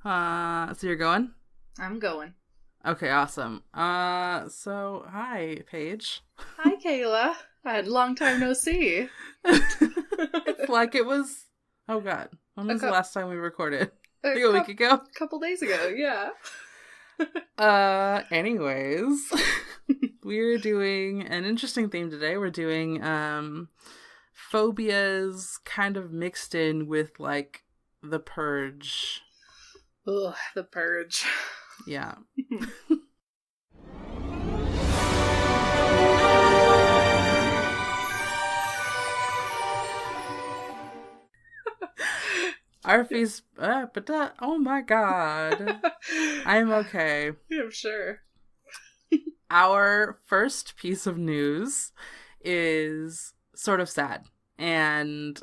So you're going? I'm going. Okay, awesome. So hi, Paige. Hi, Kayla. I had a long time no see. It's like it was. Oh God, when was the last time we recorded? Like a week ago. A couple days ago, yeah. Anyways, we're doing an interesting theme today. We're doing phobias, kind of mixed in with like the Purge. Ugh, the Purge. Yeah. Our face, oh my God. I'm okay. I'm sure. Our first piece of news is sort of sad. And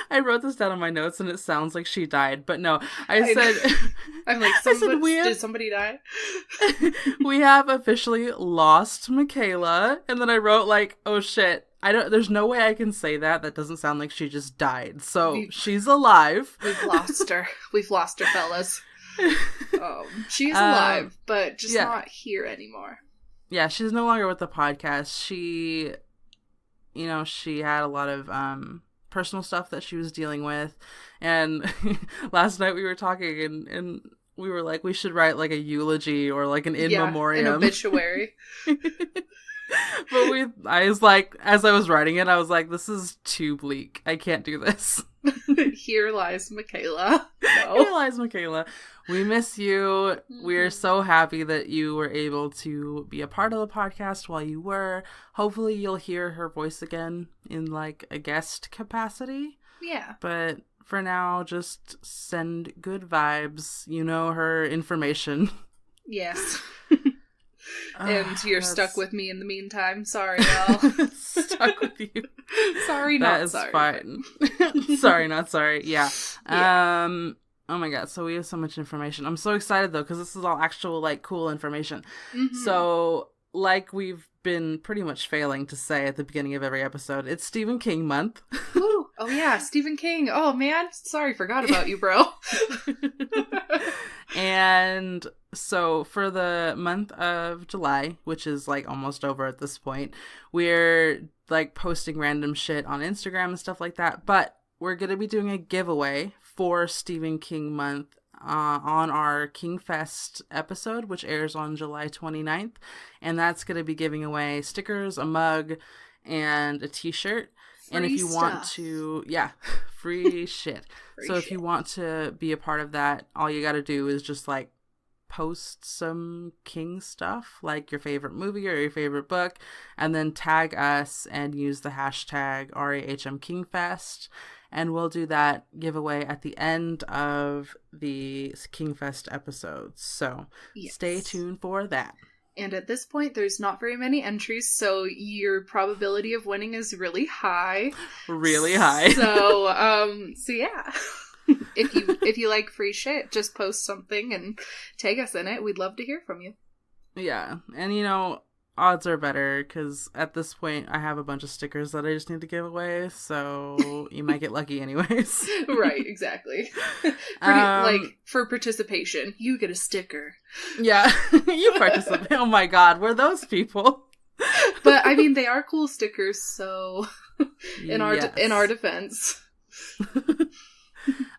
I wrote this down in my notes and it sounds like she died. But no, I'm like, did somebody die? We have officially lost Michaela. And then I wrote like, oh shit. There's no way I can say that. That doesn't sound like she just died. So she's alive. We've lost her. We've lost her, fellas. She is alive, but just not here anymore. Yeah, she's no longer with the podcast. She had a lot of personal stuff that she was dealing with. And last night we were talking and we were like, we should write like a eulogy or like an in memoriam. An obituary. But I was like, as I was writing it, I was like, this is too bleak. I can't do this. Here lies Michaela. No. Here lies Michaela. We miss you. We're so happy that you were able to be a part of the podcast while you were. Hopefully you'll hear her voice again in like a guest capacity. Yeah. But for now, just send good vibes. You know her information. Yes. And you're stuck with me in the meantime. Sorry, y'all. Stuck with you. Sorry, not sorry. That is fine. Sorry, not sorry. Yeah. Oh my God. So we have so much information. I'm so excited though, because this is all actual like cool information. Mm-hmm. So like we've been pretty much failing to say at the beginning of every episode, it's Stephen King month. Ooh, oh yeah, Stephen King. Oh man, sorry, forgot about you, bro. And so for the month of July, which is like almost over at this point, we're like posting random shit on Instagram and stuff like that. But we're going to be doing a giveaway for Stephen King month on our King Fest episode, which airs on July 29th. And that's going to be giving away stickers, a mug, and a t-shirt. And if you want to, free shit. If you want to be a part of that, all you got to do is just like post some King stuff, like your favorite movie or your favorite book, and then tag us and use the hashtag RAHMKingFest. And we'll do that giveaway at the end of the Kingfest episodes. So Stay tuned for that. And at this point, there's not very many entries, so your probability of winning is really high. Really high. So yeah. If you like free shit, just post something and tag us in it. We'd love to hear from you. Yeah. And odds are better because at this point I have a bunch of stickers that I just need to give away, so you might get lucky anyways. Right, exactly. For participation, you get a sticker. Yeah, you participate. Oh my God, we're those people. But I mean, they are cool stickers, so in our defense.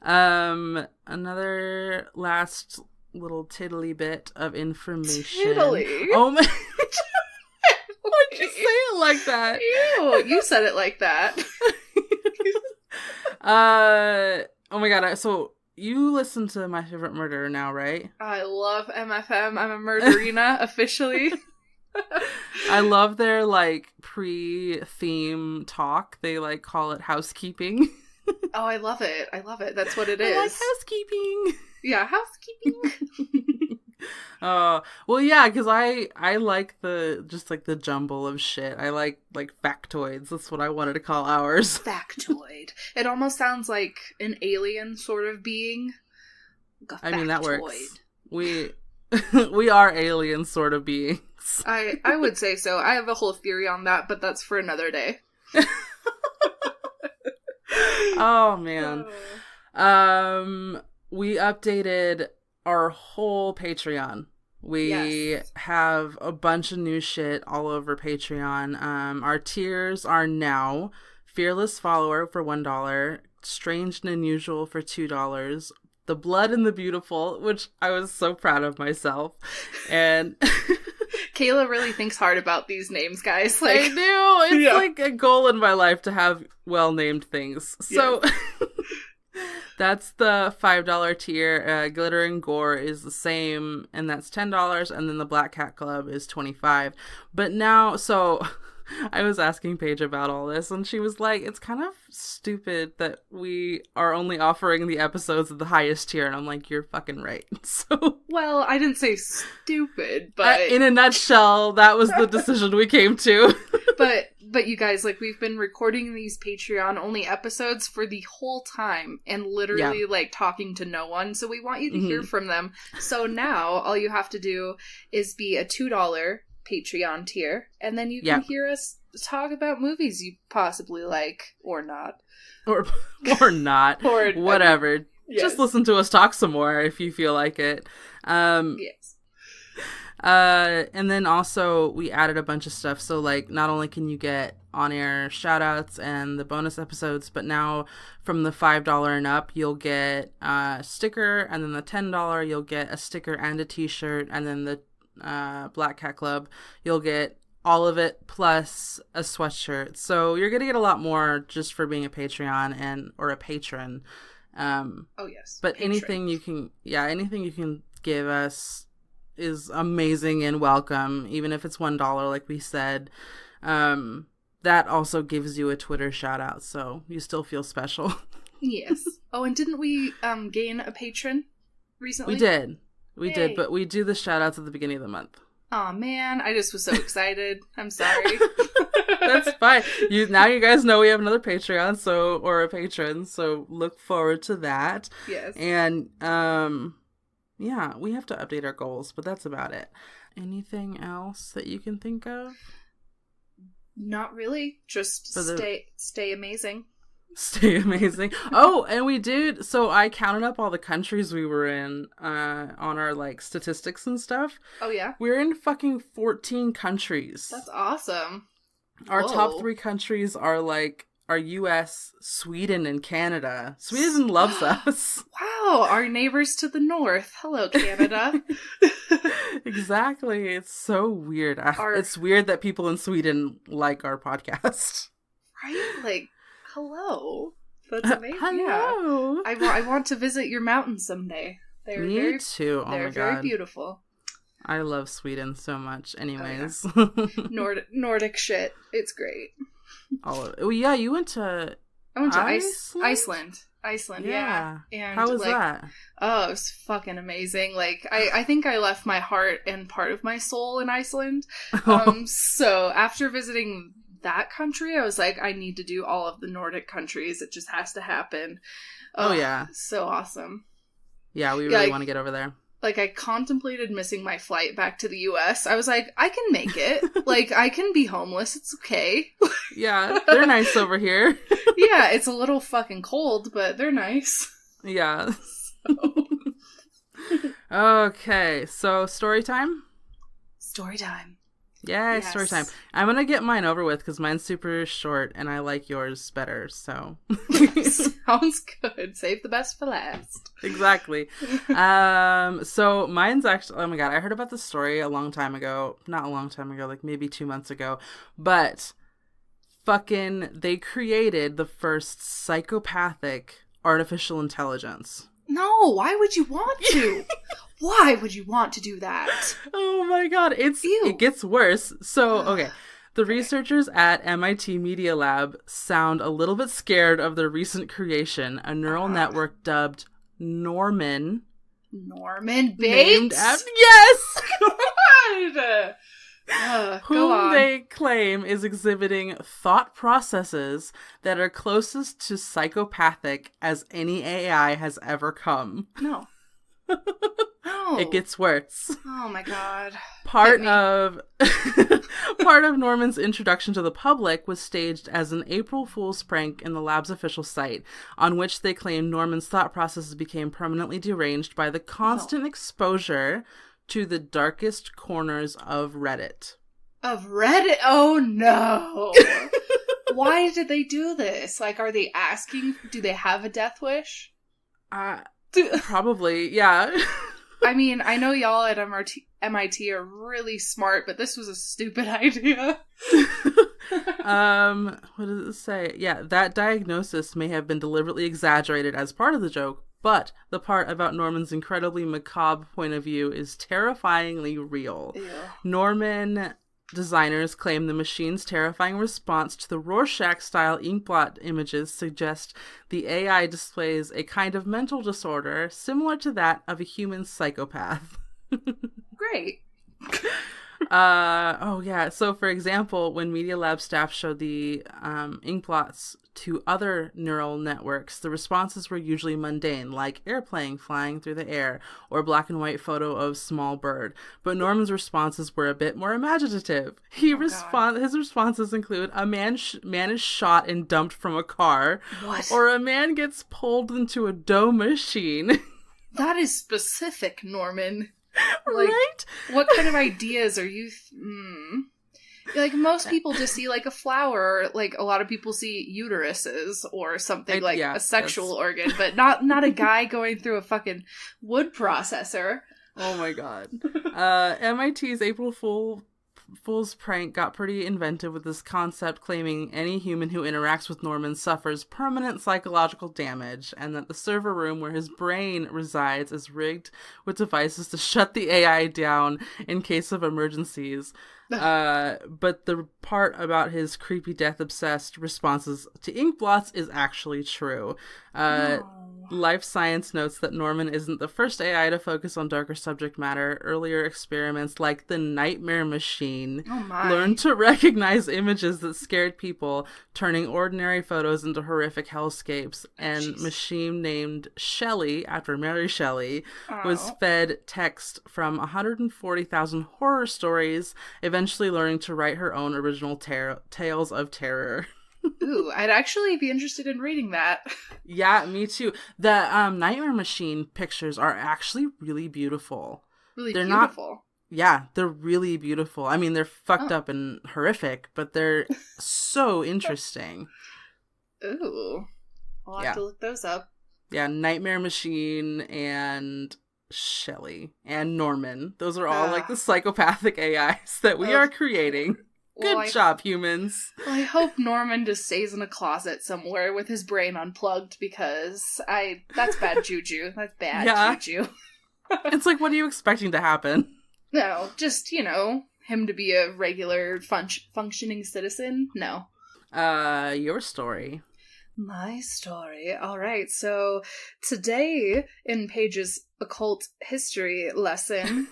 Another last little tiddly bit of information. Tiddly? Oh my. Why'd you say it like that? Ew, you said it like that. Oh my God. So you listen to My Favorite Murderer now, right? I love MFM. I'm a Murderina, officially. I love their like pre-theme talk. They like call it housekeeping. Oh, I love it. That's what it is. I like housekeeping. Yeah, housekeeping. Well, yeah, because I like the jumble of shit. I like factoids. That's what I wanted to call ours. Factoid. It almost sounds like an alien sort of being. I mean, that works. We are alien sort of beings. I would say so. I have a whole theory on that, but that's for another day. Oh man. we updated our whole Patreon. We have a bunch of new shit all over Patreon. Our tiers are now Fearless Follower for $1, Strange and Unusual for $2, The Blood and the Beautiful, which I was so proud of myself, and Kayla really thinks hard about these names, guys. Like, I do. It's like a goal in my life to have well-named things. So that's the $5 tier. Glitter and Gore is the same, and that's $10. And then the Black Cat Club is $25. But now, so I was asking Paige about all this, and she was like, it's kind of stupid that we are only offering the episodes of the highest tier. And I'm like, you're fucking right. So, well, I didn't say stupid, but in a nutshell, that was the decision we came to. But you guys, like, we've been recording these Patreon only episodes for the whole time and literally like talking to no one. So we want you to hear from them. So now all you have to do is be a $2 Patreon tier, and then you can hear us talk about movies you possibly like or not. Or not. Or whatever. I mean, just listen to us talk some more if you feel like it. Yes. And then also we added a bunch of stuff. So like not only can you get on-air shout-outs and the bonus episodes, but now from the $5 and up, you'll get a sticker, and then the $10 you'll get a sticker and a t-shirt, and then the Black Cat Club you'll get all of it plus a sweatshirt. So you're gonna get a lot more just for being a Patreon or a patron. Oh yes. But patron. anything you can give us is amazing and welcome, even if it's $1, like we said. That also gives you a Twitter shout out, so you still feel special. Yes. Oh, and didn't we gain a patron recently? We did, but we do the shout outs at the beginning of the month. Oh man, I just was so excited. I'm sorry. That's fine. Now you guys know we have another Patreon, or a patron, so look forward to that. Yes. And yeah, we have to update our goals, but that's about it. Anything else that you can think of? Not really. Just stay amazing. Stay amazing. Oh, and we did. So I counted up all the countries we were in on our like statistics and stuff. Oh yeah. We're in fucking 14 countries. That's awesome. Our top 3 countries are US, Sweden, and Canada. Sweden loves us. Wow, our neighbors to the north. Hello, Canada. Exactly. It's so weird. It's weird that people in Sweden like our podcast. Right? Like, hello. That's amazing. Hello. Yeah. I want to visit your mountains someday. Me too. Oh they're my God. very beautiful. I love Sweden so much. Anyways. Oh, yeah. Nordic shit. It's great. Yeah, you went to... I went to Iceland. Iceland, yeah. And how was that? Oh, it was fucking amazing. Like, I think I left my heart and part of my soul in Iceland. So after visiting that country, I was like, I need to do all of the Nordic countries. It just has to happen. Oh yeah. So awesome. Yeah, we really want to get over there. Like, I contemplated missing my flight back to the US. I was like, I can make it. Like, I can be homeless. It's okay. Yeah, they're nice over here. Yeah, it's a little fucking cold, but they're nice. Yeah. Okay, so story time? Story time. Yeah, yes. Story time. I'm gonna get mine over with because mine's super short and I like yours better, so. Sounds good. Save the best for last. Exactly. So mine's actually, oh my God, I heard about this story a long time ago. Not a long time ago, like maybe 2 months ago. But they created the first psychopathic artificial intelligence. No, why would you want to? Why would you want to do that? Oh my God, it gets worse. So, okay. The researchers at MIT Media Lab sound a little bit scared of their recent creation, a neural network dubbed Norman. Norman Bates? Yes! God! Whom they claim is exhibiting thought processes that are closest to psychopathic as any AI has ever come. No. No. It gets worse. Oh my god. Part of Norman's introduction to the public was staged as an April Fool's prank in the lab's official site, on which they claimed Norman's thought processes became permanently deranged by the constant exposure to the darkest corners of Reddit. Of Reddit? Oh no. Why did they do this? Like, are they asking, do they have a death wish? Probably, yeah. I mean, I know y'all at MIT are really smart, but this was a stupid idea. What does it say? Yeah, that diagnosis may have been deliberately exaggerated as part of the joke, but the part about Norman's incredibly macabre point of view is terrifyingly real. Ew. Norman designers claim the machine's terrifying response to the Rorschach-style inkblot images suggest the AI displays a kind of mental disorder similar to that of a human psychopath. Great. Oh yeah. So for example, when Media Lab staff showed the inkblots to other neural networks, the responses were usually mundane, like airplane flying through the air or black and white photo of small bird. But Norman's responses were a bit more imaginative. His responses include a man is shot and dumped from a car, what? Or a man gets pulled into a dough machine. That is specific, Norman. Like, right? What kind of ideas are you... Like, most people just see, like, a flower, or, like, a lot of people see uteruses or something, like, a sexual organ, but not a guy going through a fucking wood processor. Oh my god. MIT's April Fool's prank got pretty inventive with this concept, claiming any human who interacts with Norman suffers permanent psychological damage, and that the server room where his brain resides is rigged with devices to shut the AI down in case of emergencies. But the part about his creepy death-obsessed responses to ink blots is actually true. Life Science notes that Norman isn't the first AI to focus on darker subject matter. Earlier experiments like the Nightmare Machine learned to recognize images that scared people, turning ordinary photos into horrific hellscapes. And machine named Shelley, after Mary Shelley, was fed text from 140,000 horror stories, eventually learning to write her own original tales of terror. Ooh, I'd actually be interested in reading that. Yeah, me too. The Nightmare Machine pictures are actually really beautiful. They're beautiful? They're really beautiful. I mean, they're fucked up and horrific, but they're so interesting. Ooh. I'll have to look those up. Yeah, Nightmare Machine and Shelley and Norman. Those are all like the psychopathic AIs that we are creating. Good job, humans. Well, I hope Norman just stays in a closet somewhere with his brain unplugged, because that's bad juju. That's bad juju. It's like, what are you expecting to happen? No, just, him to be a regular functioning citizen? No. Your story. My story. All right, so today in Paige's occult history lesson...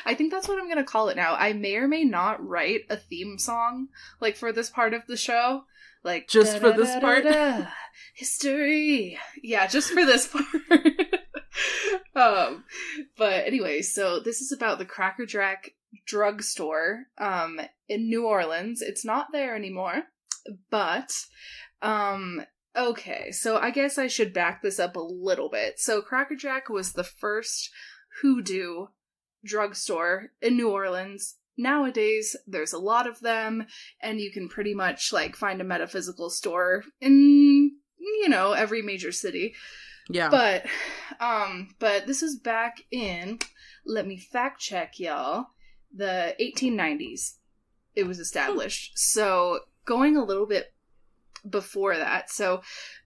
I think that's what I'm going to call it now. I may or may not write a theme song, like, for this part of the show. Like, just for this part? History. Yeah, just for this part. But anyway, so this is about the Cracker Jack drugstore in New Orleans. It's not there anymore, but... okay, so I guess I should back this up a little bit. So Cracker Jack was the first hoodoo drugstore in New Orleans. Nowadays, there's a lot of them, and you can pretty much, like, find a metaphysical store in, every major city. Yeah. But this is back in, let me fact check, y'all, the 1890s. It was established. So, going a little bit before that, so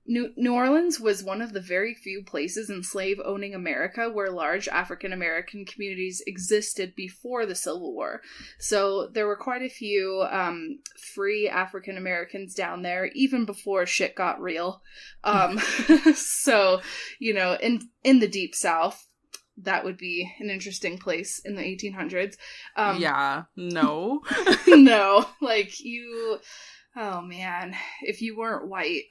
New Orleans was one of the very few places in slave-owning America where large African-American communities existed before the Civil War. So there were quite a few free African-Americans down there, even before shit got real. So, in the Deep South, that would be an interesting place in the 1800s. No. No, like, oh man, if you weren't white,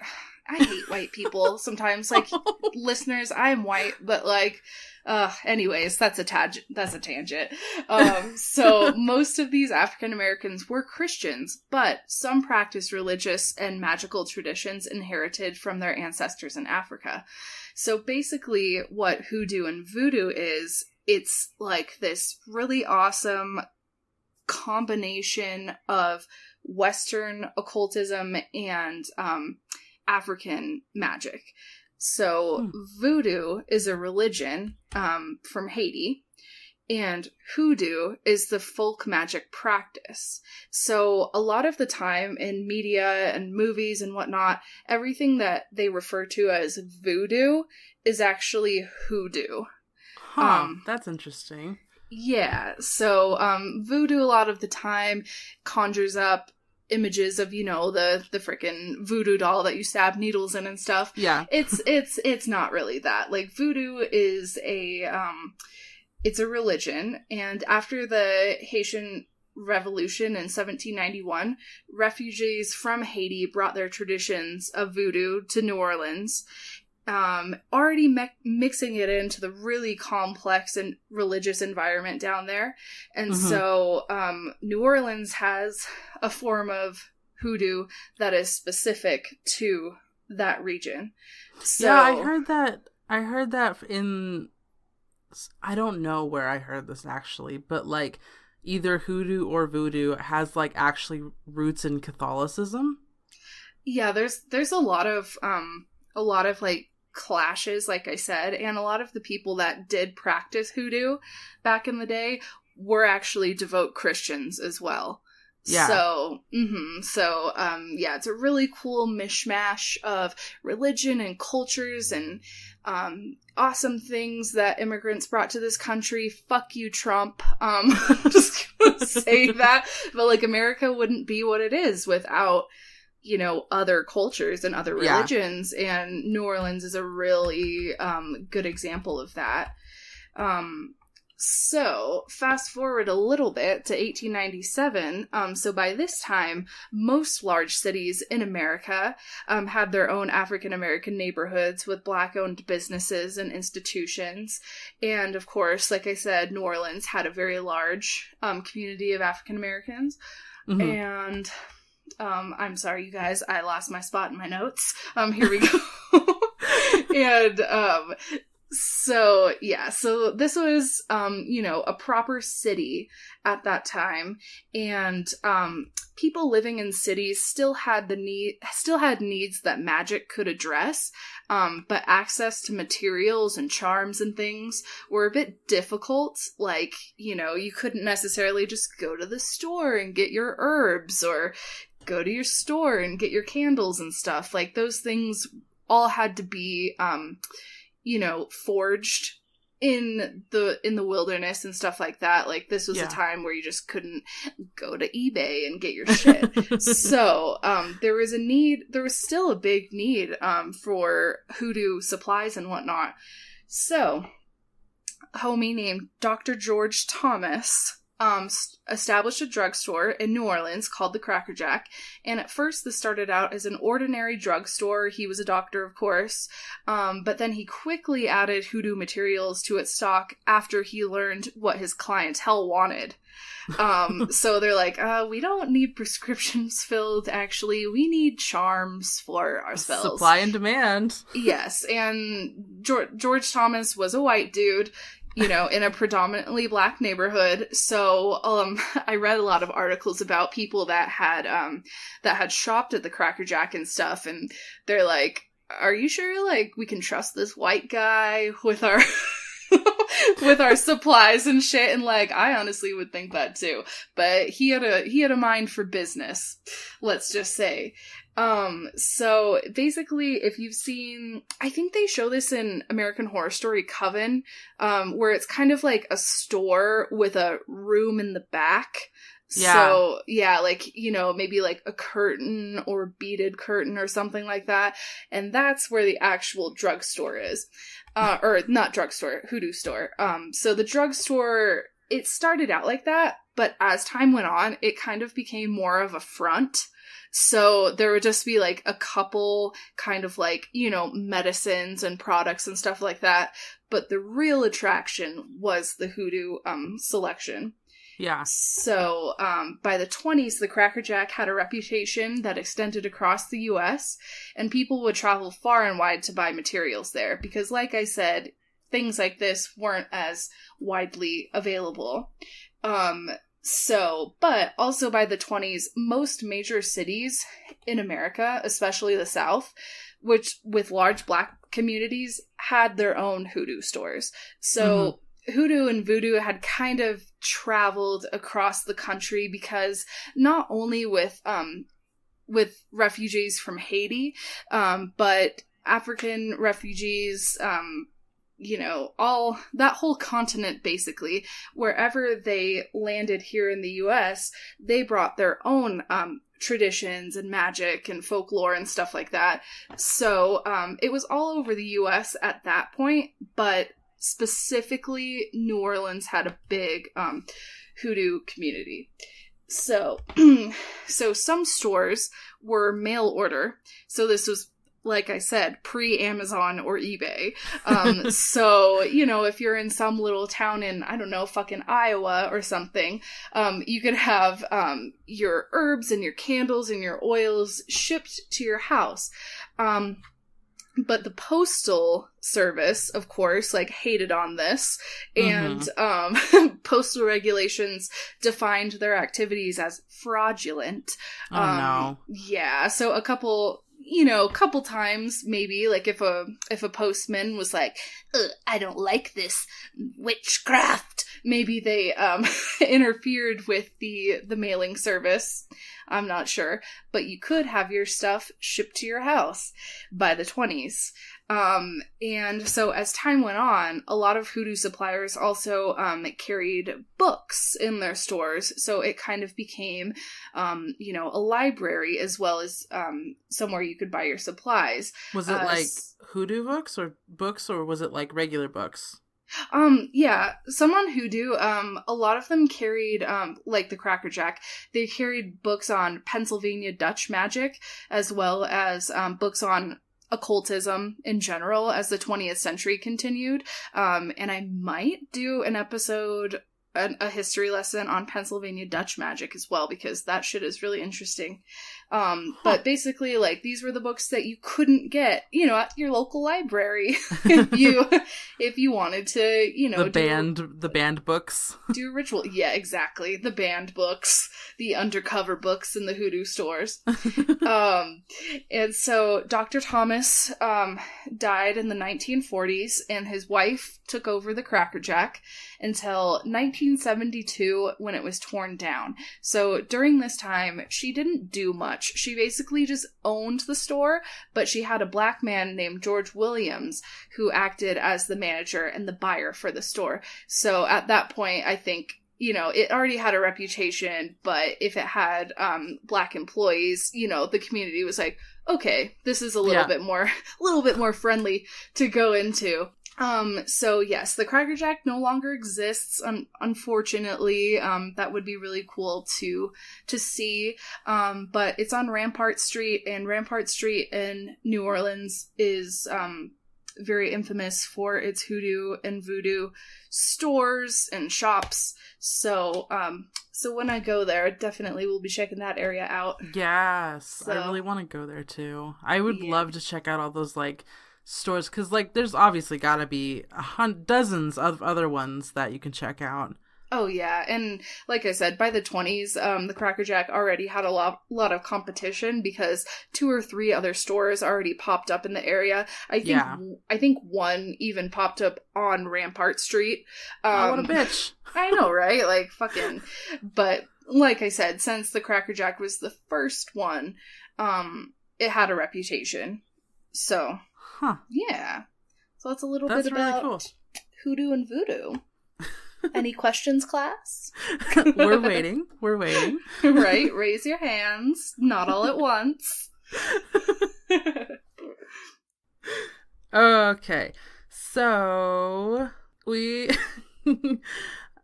I hate white people sometimes. Like, listeners, I'm white, but like, anyways, that's a tangent. So most of these African Americans were Christians, but some practiced religious and magical traditions inherited from their ancestors in Africa. So basically what hoodoo and voodoo is, it's like this really awesome combination of Western occultism and African magic. So voodoo is a religion from Haiti, and hoodoo is the folk magic practice. So a lot of the time in media and movies and whatnot, everything that they refer to as voodoo is actually hoodoo. That's interesting. Yeah, so voodoo a lot of the time conjures up images of, you know, the frickin' voodoo doll that you stab needles in and stuff. Yeah. It's not really that. Like, voodoo is it's a religion, and after the Haitian Revolution in 1791, refugees from Haiti brought their traditions of voodoo to New Orleans, already mixing it into the really complex and religious environment down there. And so New Orleans has a form of hoodoo that is specific to that region. So, yeah, I heard that in, I don't know where I heard this actually, but like either hoodoo or voodoo has like actually roots in Catholicism. Yeah, there's a lot of like clashes, like I said, and a lot of the people that did practice hoodoo back in the day were actually devout Christians as well. Yeah. So, yeah, it's a really cool mishmash of religion and cultures and awesome things that immigrants brought to this country. Fuck you, Trump. I'm just gonna say that. But like, America wouldn't be what it is without, you know, other cultures and other religions, and New Orleans is a really good example of that. So, fast forward a little bit to 1897. So by this time, most large cities in America had their own African-American neighborhoods with Black-owned businesses and institutions. And of course, like I said, New Orleans had a very large community of African-Americans. And I'm sorry, you guys, I lost my spot in my notes. Here we go. And so this was, you know, a proper city at that time, and people living in cities still had needs that magic could address, but access to materials and charms and things were a bit difficult. Like, you know, you couldn't necessarily just go to the store and get your herbs, or go to your store and get your candles and stuff. Like, those things all had to be you know, forged in the wilderness and stuff like that. Like, this was a time where you just couldn't go to eBay and get your shit. So there was still a big need for hoodoo supplies and whatnot. So a homie named Dr. George Thomas established a drugstore in New Orleans called the Cracker Jack, and at first this started out as an ordinary drugstore. He was a doctor, of course, but then he quickly added hoodoo materials to its stock after he learned what his clientele wanted. So they're like, we don't need prescriptions filled, actually. We need charms for our spells. Supply and demand. Yes, and George Thomas was a white dude, you know, in a predominantly Black neighborhood. So, I read a lot of articles about people that had shopped at the Cracker Jack and stuff, and they're like, are you sure, like, we can trust this white guy with our with our supplies and shit? And like, I honestly would think that too. But he had a mind for business, let's just say. So basically, if you've seen, I think they show this in American Horror Story Coven, where it's kind of like a store with a room in the back. Yeah. So, yeah, like, you know, maybe like a curtain or beaded curtain or something like that. And that's where the actual drugstore is. Or not drugstore, hoodoo store. So the drugstore it started out like that, but as time went on, it kind of became more of a front. So there would just be like a couple kind of like, you know, medicines and products and stuff like that. But the real attraction was the hoodoo selection. Yeah. So by the 20s, the Cracker Jack had a reputation that extended across the US, and people would travel far and wide to buy materials there because, like I said, things like this weren't as widely available. But also by the 20s, most major cities in America, especially the South, which with large Black communities, had their own hoodoo stores. So hoodoo and voodoo had kind of traveled across the country because not only with refugees from Haiti, but African refugees, you know, all that whole continent, basically, wherever they landed here in the US, they brought their own traditions and magic and folklore and stuff like that. So it was all over the US at that point, but specifically New Orleans had a big hoodoo community. So some stores were mail order. So this was, like I said, pre-Amazon or eBay. So, you know, if you're in some little town in, I don't know, fucking Iowa or something, you could have your herbs and your candles and your oils shipped to your house. But the postal service, of course, like, hated on this, and postal regulations defined their activities as fraudulent. Oh, no. Yeah, so a couple times, maybe, like, if a postman was like, I don't like this witchcraft, maybe they interfered with the mailing service. I'm not sure, but you could have your stuff shipped to your house by the 20s. And so as time went on, a lot of hoodoo suppliers also carried books in their stores, so it kind of became, you know, a library as well as somewhere you could buy your supplies. Was it like hoodoo books, or was it like regular books? Yeah, some on Hoodoo, a lot of them carried, like the Cracker Jack, they carried books on Pennsylvania Dutch magic, as well as, books on occultism in general as the 20th century continued. And I might do an episode, a history lesson on Pennsylvania Dutch magic as well, because that shit is really interesting. But basically, like, these were the books that you couldn't get, you know, at your local library if you wanted to, you know, the band books. Do a ritual. Yeah, exactly. The band books, the undercover books in the hoodoo stores. And so Dr. Thomas died in the 1940s, and his wife took over the Cracker Jack until 1972 when it was torn down. So during this time, she didn't do much. She basically just owned the store, but she had a Black man named George Williams who acted as the manager and the buyer for the store. So at that point, I think, you know, it already had a reputation, but if it had Black employees, you know, the community was like, okay, this is a little bit more friendly to go into. So yes, the Cracker Jack no longer exists, unfortunately. That would be really cool to see. But it's on Rampart Street, and Rampart Street in New Orleans is, very infamous for its hoodoo and voodoo stores and shops. So when I go there, I definitely will be checking that area out. Yes, I really want to go there too. I would love to check out all those, like, stores, because, like, there's obviously gotta be dozens of other ones that you can check out. Oh yeah, and like I said, by the 20s, the Cracker Jack already had a lot of competition because 2 or 3 other stores already popped up in the area. I think one even popped up on Rampart Street. Oh, what a bitch! I know, right? Like, fucking. But like I said, since the Cracker Jack was the first one, it had a reputation. So, yeah. So that's a little bit about really cool. Hoodoo and voodoo. Any questions, class? We're waiting. Right? Raise your hands. Not all at once. Okay. So, we...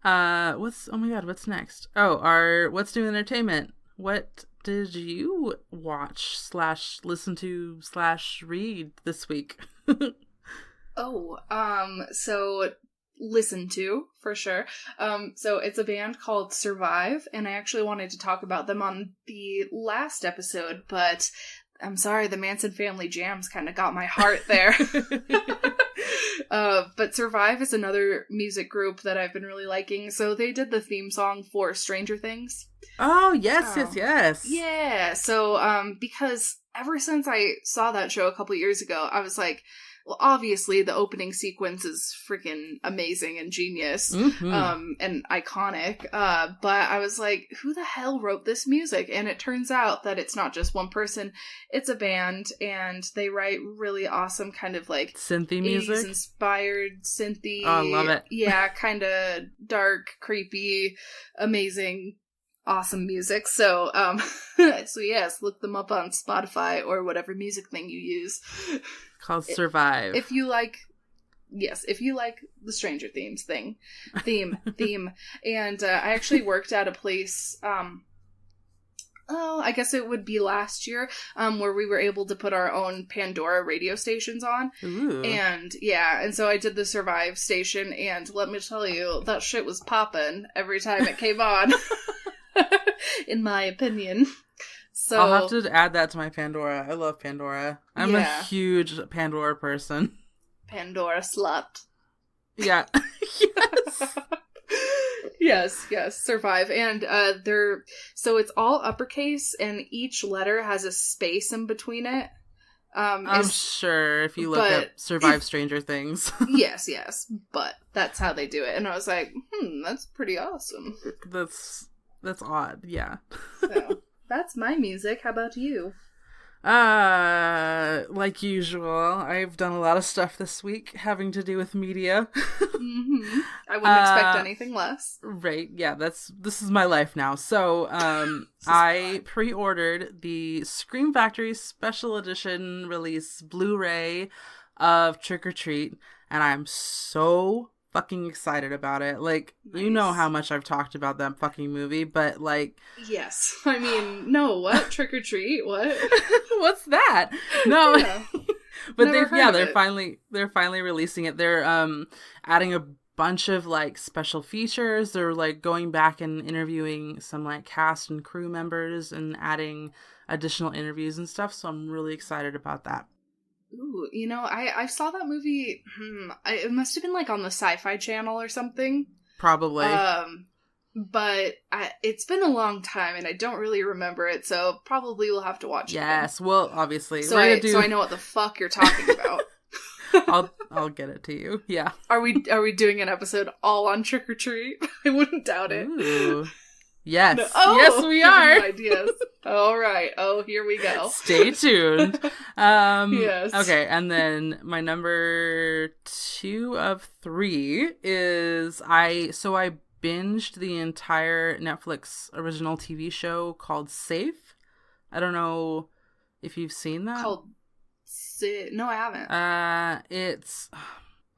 Oh my god, what's next? Oh, our what's new entertainment. What did you watch / listen / read this week? So listen to, for sure. So it's a band called Survive, and I actually wanted to talk about them on the last episode, but I'm sorry, the Manson Family Jams kind of got my heart there. But Survive is another music group that I've been really liking. So they did the theme song for Stranger Things. Oh, yes. Yeah, so because ever since I saw that show a couple years ago, I was like, well, obviously the opening sequence is freaking amazing and genius, and iconic, but I was like, who the hell wrote this music? And it turns out that it's not just one person, it's a band, and they write really awesome kind of like synthy music, inspired synthy. Oh, I love it. Yeah, kind of dark, creepy, amazing, awesome music. So, so yes, look them up on Spotify or whatever music thing you use. Called Survive. If you like the Stranger Theme, and I actually worked at a place, I guess it would be last year, where we were able to put our own Pandora radio stations on. Ooh. And so I did the Survive station, and let me tell you, that shit was poppin' every time it came on, in my opinion. So I'll have to add that to my Pandora. I love Pandora. I'm a huge Pandora person. Pandora slut. Yeah. Yes, Survive. And so it's all uppercase, and each letter has a space in between it. I'm sure if you look up Survive Stranger Things. yes, but that's how they do it. And I was like, that's pretty awesome. That's odd, yeah. So that's my music. How about you? Like usual, I've done a lot of stuff this week having to do with media. I wouldn't expect anything less. Right, yeah, this is my life now. So, I pre-ordered the Scream Factory Special Edition release Blu-ray of Trick or Treat, and I'm so fucking excited about it. Like, nice. You know how much I've talked about that fucking movie, but like... Yes. I mean, no, what? Trick or Treat? What? What's that? No. Yeah. But they're finally releasing it. They're adding a bunch of like special features. They're like going back and interviewing some like cast and crew members and adding additional interviews and stuff, so I'm really excited about that. Ooh, I saw that movie, it must have been like on the Sci-Fi Channel or something. Probably. But it's been a long time and I don't really remember it, so probably we'll have to watch it. Yes, well, obviously. So I know what the fuck you're talking about. I'll get it to you. Yeah. Are we doing an episode all on Trick or Treat? I wouldn't doubt it. Ooh. Yes. No. Yes, we are. Ideas. All right. Oh, here we go. Stay tuned. Yes. Okay, and then my number 2 of 3 is I binged the entire Netflix original TV show called Safe. I don't know if you've seen that. No, I haven't. It's...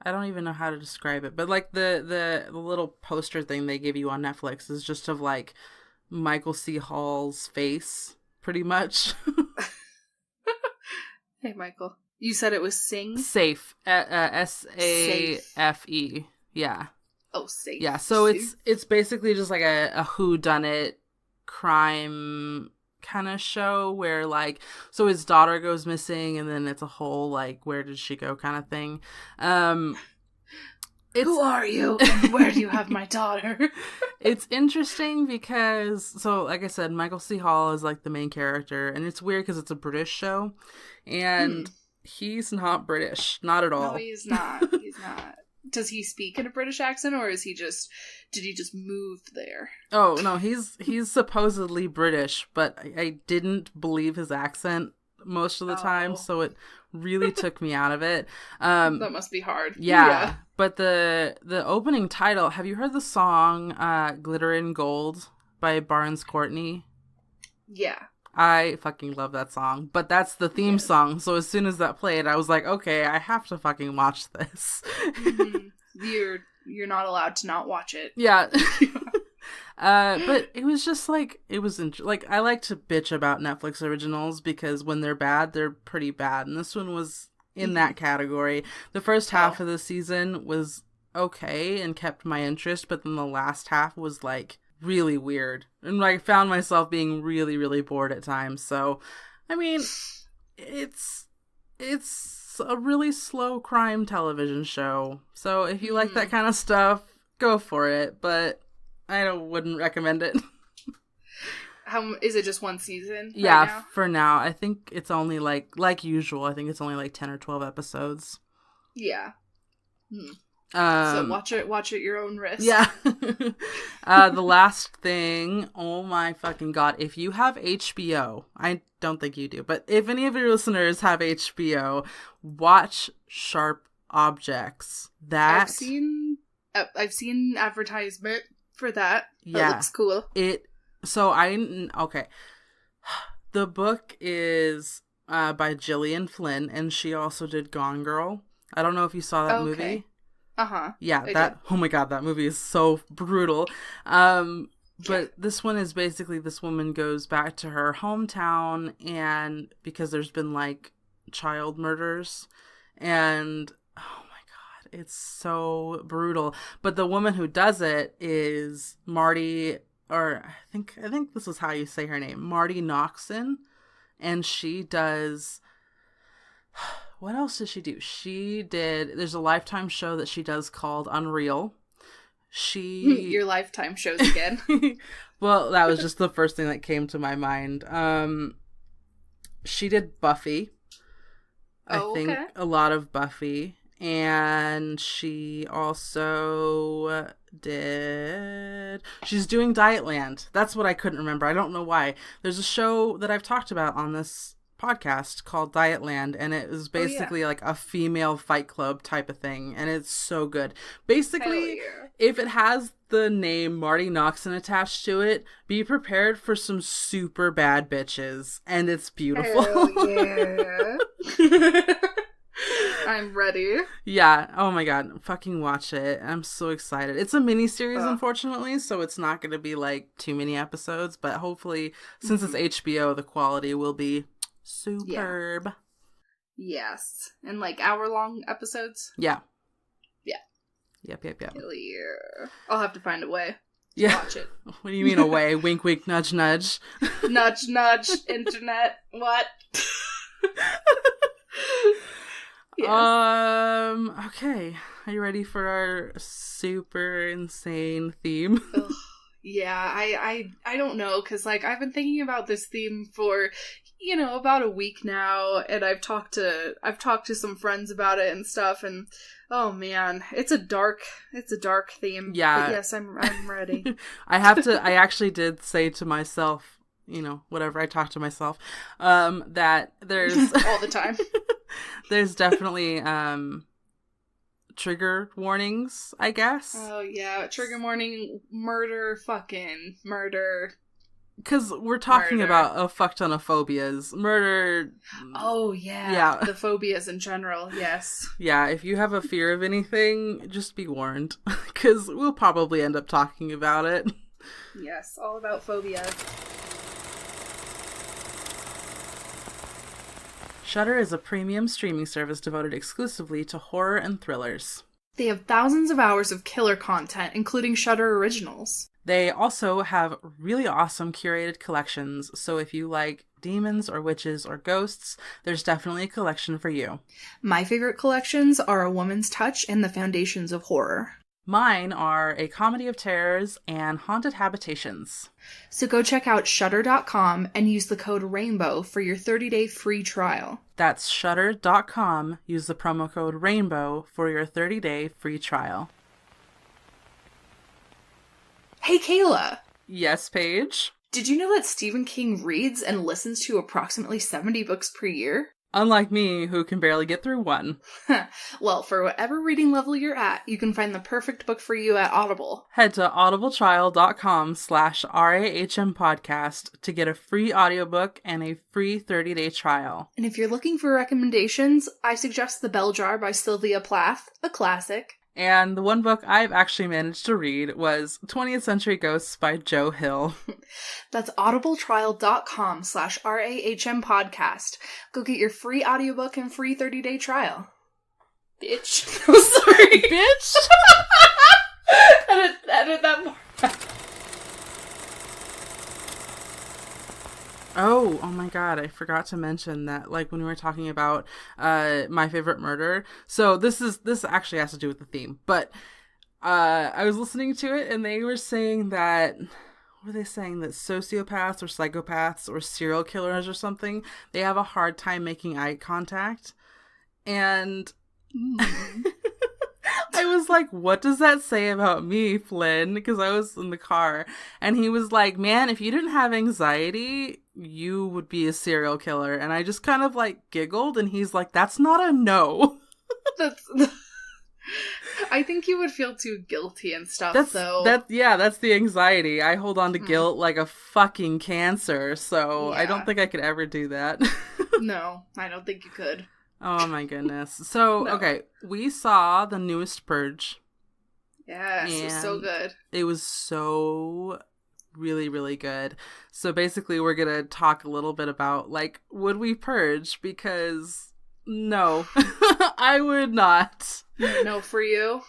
I don't even know how to describe it, but like the little poster thing they give you on Netflix is just of like Michael C. Hall's face, pretty much. Hey, Michael. You said it was Safe. S-A-F-E. Yeah. Oh, Safe. Yeah, so it's basically just like a whodunit crime kind of show where like, so his daughter goes missing and then it's a whole like, where did she go kind of thing. Who are you and where do you have my daughter? It's interesting because, so like I said, Michael C. Hall is like the main character, and it's weird because it's a British show and he's not British, not at all. No, he's not. Does he speak in a British accent, or did he just move there? Oh, no, he's supposedly British, but I didn't believe his accent most of the time, so it really took me out of it. That must be hard. Yeah. But the opening title, have you heard the song Glitter and Gold by Barnes Courtney? Yeah. I fucking love that song, but that's the theme song, so as soon as that played, I was like, okay, I have to fucking watch this. you're not allowed to not watch it. Yeah. But it was just like, it was, like, I like to bitch about Netflix originals because when they're bad, they're pretty bad. And this one was in that category. The first half of the season was okay and kept my interest, but then the last half was like really weird. And like found myself being really, really bored at times. So, I mean, it's a really slow crime television show. So if you like that kind of stuff, go for it. But I wouldn't recommend it. How is it? Just one season? Yeah, right now? For now. I think it's only like usual. I think it's only like 10 or 12 episodes. Yeah. So watch it your own risk. Yeah. The last thing, oh my fucking god, if you have HBO, I don't think you do, but if any of your listeners have HBO, watch Sharp Objects. That I've seen advertisement for that. Yeah. That looks cool. Okay. The book is by Gillian Flynn, and she also did Gone Girl. I don't know if you saw that movie. Uh-huh. Yeah, oh my god, that movie is so brutal. But this one is basically this woman goes back to her hometown, and because there's been like child murders, and oh my god, it's so brutal. But the woman who does it is Marti, or I think this is how you say her name, Marti Noxon, and she does. What else did she do? There's a Lifetime show that she does called Unreal. Your Lifetime shows again. Well, that was just the first thing that came to my mind. She did Buffy. I think a lot of Buffy. And she also she's doing Dietland. That's what I couldn't remember. I don't know why. There's a show that I've talked about on this podcast called Dietland, and it is basically like a female fight club type of thing, and it's so good. Basically, if it has the name Marti Noxon attached to it, be prepared for some super bad bitches, and it's beautiful. Hell yeah. I'm ready. Yeah. Oh my god. Fucking watch it. I'm so excited. It's a miniseries, unfortunately, so it's not going to be like too many episodes, but hopefully, since it's HBO, the quality will be superb. Yes. And like hour-long episodes? Yeah. Yeah. Yep. Hell yeah. I'll have to find a way to watch it. What do you mean a way? Wink, wink, nudge, nudge. Nudge, nudge, internet. What? Yes. Okay. Are you ready for our super insane theme? Ugh. Yeah, I don't know, because like I've been thinking about this theme for about a week now, and I've talked to some friends about it and stuff, and oh man, it's a dark theme. Yeah. But yes, I'm ready. I actually did say to myself, whatever, I talk to myself, that there's all the time. There's definitely trigger warnings, I guess. Oh yeah, trigger warning, murder. Because we're talking about a fuck ton of phobias. Murder. Oh yeah. The phobias in general, yes. Yeah, if you have a fear of anything, just be warned. Because we'll probably end up talking about it. Yes, all about phobias. Shudder is a premium streaming service devoted exclusively to horror and thrillers. They have thousands of hours of killer content, including Shudder originals. They also have really awesome curated collections, so if you like demons or witches or ghosts, there's definitely a collection for you. My favorite collections are A Woman's Touch and The Foundations of Horror. Mine are A Comedy of Terrors and Haunted Habitations. So go check out Shudder.com and use the code RAINBOW for your 30-day free trial. That's Shudder.com. Use the promo code RAINBOW for your 30-day free trial. Hey, Kayla! Yes, Paige? Did you know that Stephen King reads and listens to approximately 70 books per year? Unlike me, who can barely get through one. Well, for whatever reading level you're at, you can find the perfect book for you at Audible. Head to audibletrial.com/RAHM podcast to get a free audiobook and a free 30-day trial. And if you're looking for recommendations, I suggest The Bell Jar by Sylvia Plath, a classic. And the one book I've actually managed to read was 20th Century Ghosts by Joe Hill. That's audibletrial.com/RAHM podcast. Go get your free audiobook and free 30-day trial. Bitch. Sorry. Bitch! edit that part. Oh my god, I forgot to mention that, like, when we were talking about my favorite murder. So this actually has to do with the theme, but I was listening to it and they were saying that, what were they saying, that sociopaths or psychopaths or serial killers or something, they have a hard time making eye contact. And I was like, what does that say about me, Flynn? Because I was in the car. And he was like, man, if you didn't have anxiety, you would be a serial killer. And I just kind of like giggled. And he's like, that's not a no. I think you would feel too guilty and stuff, though. That's the anxiety. I hold on to guilt like a fucking cancer. So I don't think I could ever do that. No, I don't think you could. Oh my goodness. So, no. Okay, we saw the newest Purge. Yes, it was so good. It was so really, really good. So basically we're going to talk a little bit about, like, would we purge? Because, no, I would not. No for you?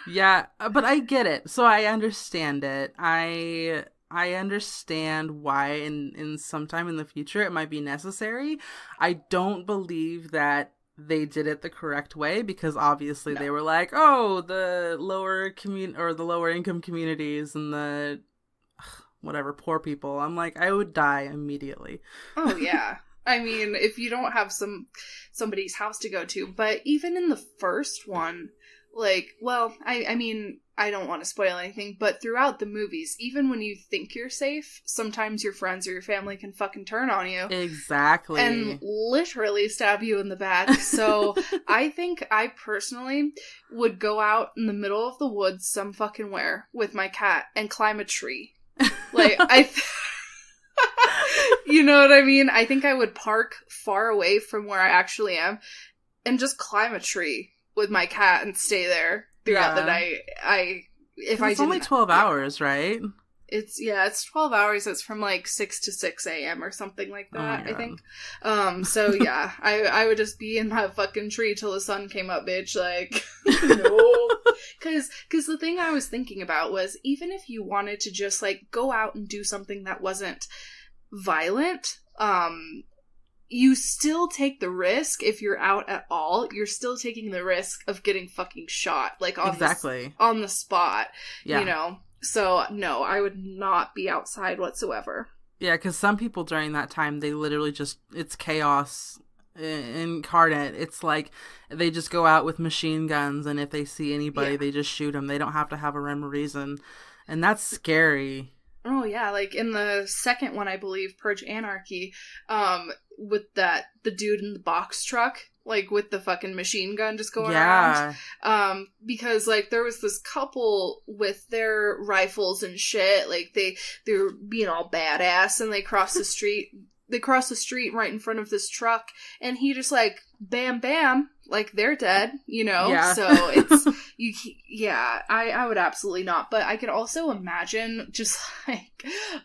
Yeah, but I get it. So I understand it. I understand why in sometime in the future it might be necessary. I don't believe that they did it the correct way, because obviously they were like, oh, the lower the lower income communities and the whatever poor people. I'm like, I would die immediately. Oh yeah. I mean, if you don't have somebody's house to go to, but even in the first one, like, well, I mean, I don't want to spoil anything, but throughout the movies, even when you think you're safe, sometimes your friends or your family can fucking turn on you. Exactly. And literally stab you in the back. So I think I personally would go out in the middle of the woods some fucking where with my cat and climb a tree. Like, you know what I mean? I think I would park far away from where I actually am and just climb a tree with my cat and stay there throughout the night. It's only 12 hours, right? It's 12 hours. It's from like 6 to 6 a.m. or something like that, I think. So yeah, I would just be in that fucking tree till the sun came up, bitch. Like, no. Because the thing I was thinking about was, even if you wanted to just like go out and do something that wasn't violent, you still take the risk. If you're out at all, you're still taking the risk of getting fucking shot, like on the spot. Yeah. You know. So no, I would not be outside whatsoever. Yeah, because some people during that time, they literally just, it's chaos incarnate. It's like they just go out with machine guns, and if they see anybody, they just shoot them. They don't have to have a rhyme or reason, and that's scary. Oh yeah, like in the second one, I believe, Purge Anarchy, with the dude in the box truck, like with the fucking machine gun just going around. Because like there was this couple with their rifles and shit, like they were being all badass, and they crossed the street. They crossed the street right in front of this truck, and he just like bam bam, like they're dead, you know? Yeah. So it's I would absolutely not. But I could also imagine just like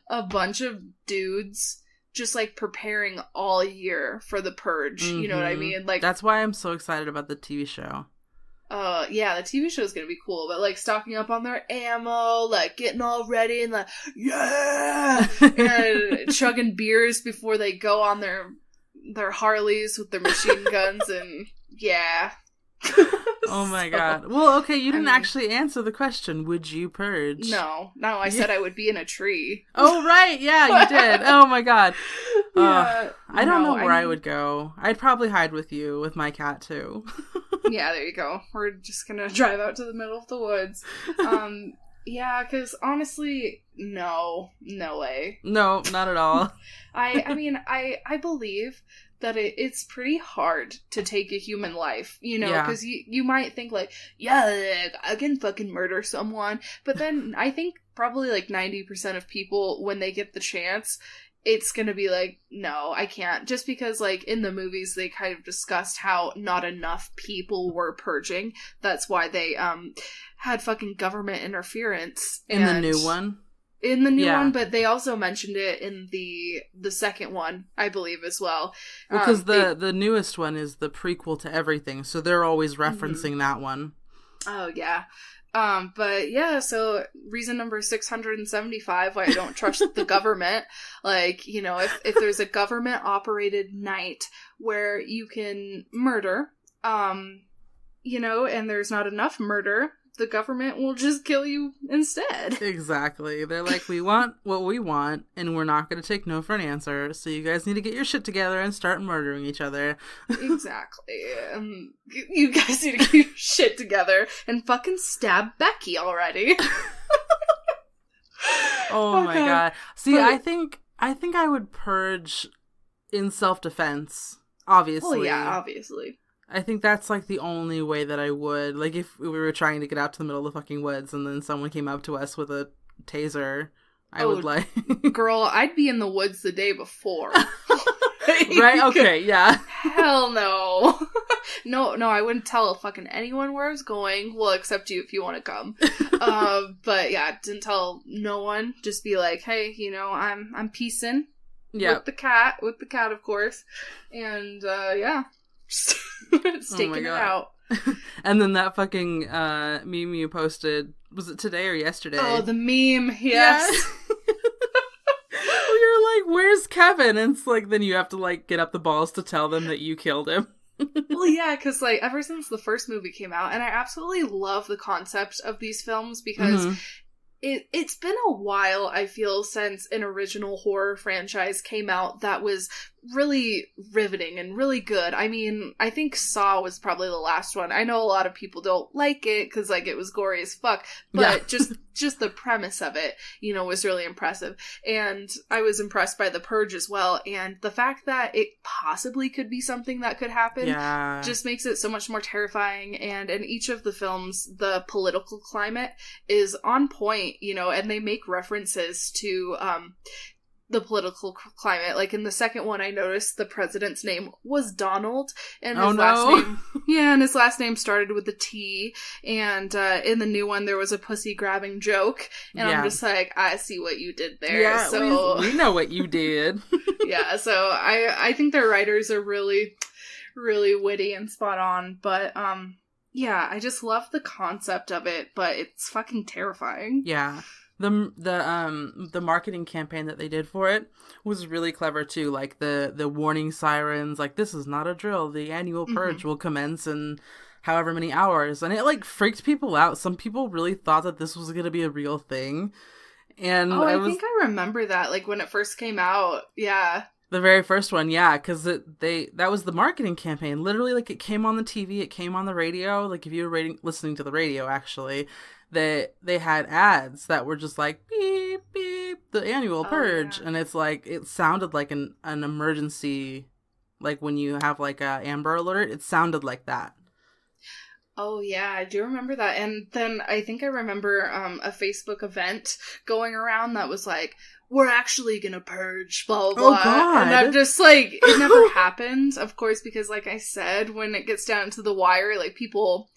a bunch of dudes just like preparing all year for the purge. Mm-hmm. You know what I mean? Like, that's why I'm so excited about the TV show. Yeah, the TV show is gonna be cool, but like stocking up on their ammo, like getting all ready and like, yeah, and chugging beers before they go on their Harleys with their machine guns, and yeah. Oh my god. Well, okay, you didn't actually answer the question. Would you purge? No, I said I would be in a tree. Oh, right, yeah, you did. Oh my god. Yeah, I don't know where I would go. I'd probably hide with you, with my cat, too. Yeah, there you go. We're just gonna drive out to the middle of the woods. Yeah, because honestly, no way. No, not at all. I mean, I believe that it's pretty hard to take a human life, you know, because you might think like, yeah, I can fucking murder someone, but then I think probably like 90% of people, when they get the chance, it's gonna be like, no, I can't. Just because, like, in the movies, they kind of discussed how not enough people were purging. That's why they, had fucking government interference. In the new one? In the new one, but they also mentioned it in the second one, I believe, as well. Because the newest one is the prequel to everything, so they're always referencing that one. Oh, yeah. But yeah, so reason number 675 why I don't trust the government, like, you know, if there's a government operated night where you can murder, you know, and there's not enough murder, the government will just kill you instead. Exactly. They're like, we want what we want, and we're not going to take no for an answer, so you guys need to get your shit together and start murdering each other. Exactly. You guys need to get your shit together and fucking stab Becky already. Oh my god. See, but I think I would purge in self-defense, obviously. Oh yeah, obviously. I think that's, like, the only way that I would. Like, if we were trying to get out to the middle of the fucking woods and then someone came up to us with a taser, I would, like... Girl, I'd be in the woods the day before. Right? Okay, yeah. Hell no. No, I wouldn't tell fucking anyone where I was going. Well, except you if you want to come. But yeah, didn't tell no one. Just be like, hey, you know, I'm peacing. Yeah. With the cat, of course. And, yeah. Staking it out. And then that fucking meme you posted, was it today or yesterday? Oh, the meme, yes. You're like, where's Kevin? And it's like, then you have to, like, get up the balls to tell them that you killed him. Well, yeah, because, like, ever since the first movie came out, and I absolutely love the concept of these films because it's been a while, I feel, since an original horror franchise came out that was really riveting and really good. I mean, I think Saw was probably the last one. I know a lot of people don't like it because, like, it was gory as fuck, but just the premise of it, you know, was really impressive. And I was impressed by The Purge as well, and the fact that it possibly could be something that could happen just makes it so much more terrifying. And in each of the films, the political climate is on point, you know, and they make references to the political climate. Like, in the second one, I noticed the president's name was Donald, and his last name started with a T, and in the new one, there was a pussy grabbing joke, and I'm just like, I see what you did there. Yeah, so we know what you did. Yeah, so I think their writers are really, really witty and spot on, but, yeah, I just love the concept of it, but it's fucking terrifying. Yeah. The marketing campaign that they did for it was really clever too. Like the warning sirens, like, this is not a drill. The annual purge will commence in however many hours, and it, like, freaked people out. Some people really thought that this was gonna be a real thing, and I think I remember that, like, when it first came out. Yeah. The very first one, yeah, because that was the marketing campaign. Literally, like, it came on the TV, it came on the radio. Like, if you were listening to the radio, actually, they had ads that were just like, beep, beep, the annual purge. And it's like, it sounded like an emergency, like when you have, like, a Amber Alert, it sounded like that. Oh, yeah, I do remember that. And then I think I remember a Facebook event going around that was like, we're actually gonna purge, blah, blah, blah. Oh, God. And I'm just like, it never happened, of course, because, like I said, when it gets down to the wire, like, people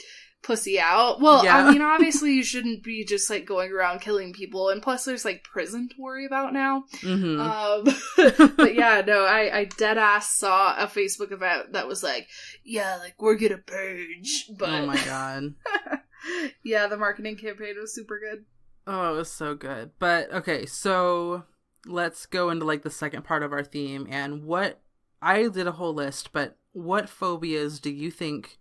pussy out. Well, yeah. I mean, obviously you shouldn't be just, like, going around killing people, and plus there's, like, prison to worry about now. But yeah, no, I deadass saw a Facebook event that was like, yeah, like, we're gonna purge, but... Oh my god. Yeah, the marketing campaign was super good. Oh, it was so good. But, okay, so let's go into, like, the second part of our theme, and I did a whole list, but what phobias do you think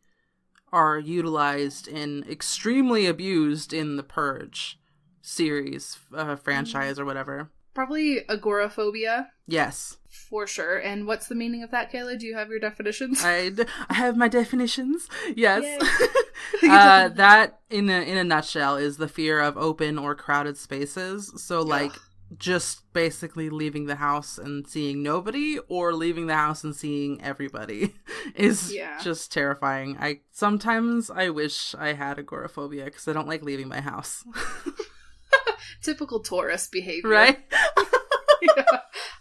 are utilized and extremely abused in the Purge series, franchise, or whatever? Probably agoraphobia. Yes. For sure. And what's the meaning of that, Kayla? Do you have your definitions? I have my definitions. Yes. That, in a nutshell, is the fear of open or crowded spaces. So, like, just basically leaving the house and seeing nobody, or leaving the house and seeing everybody is just terrifying. Sometimes I wish I had agoraphobia because I don't like leaving my house. Typical tourist behavior. Right? Yeah.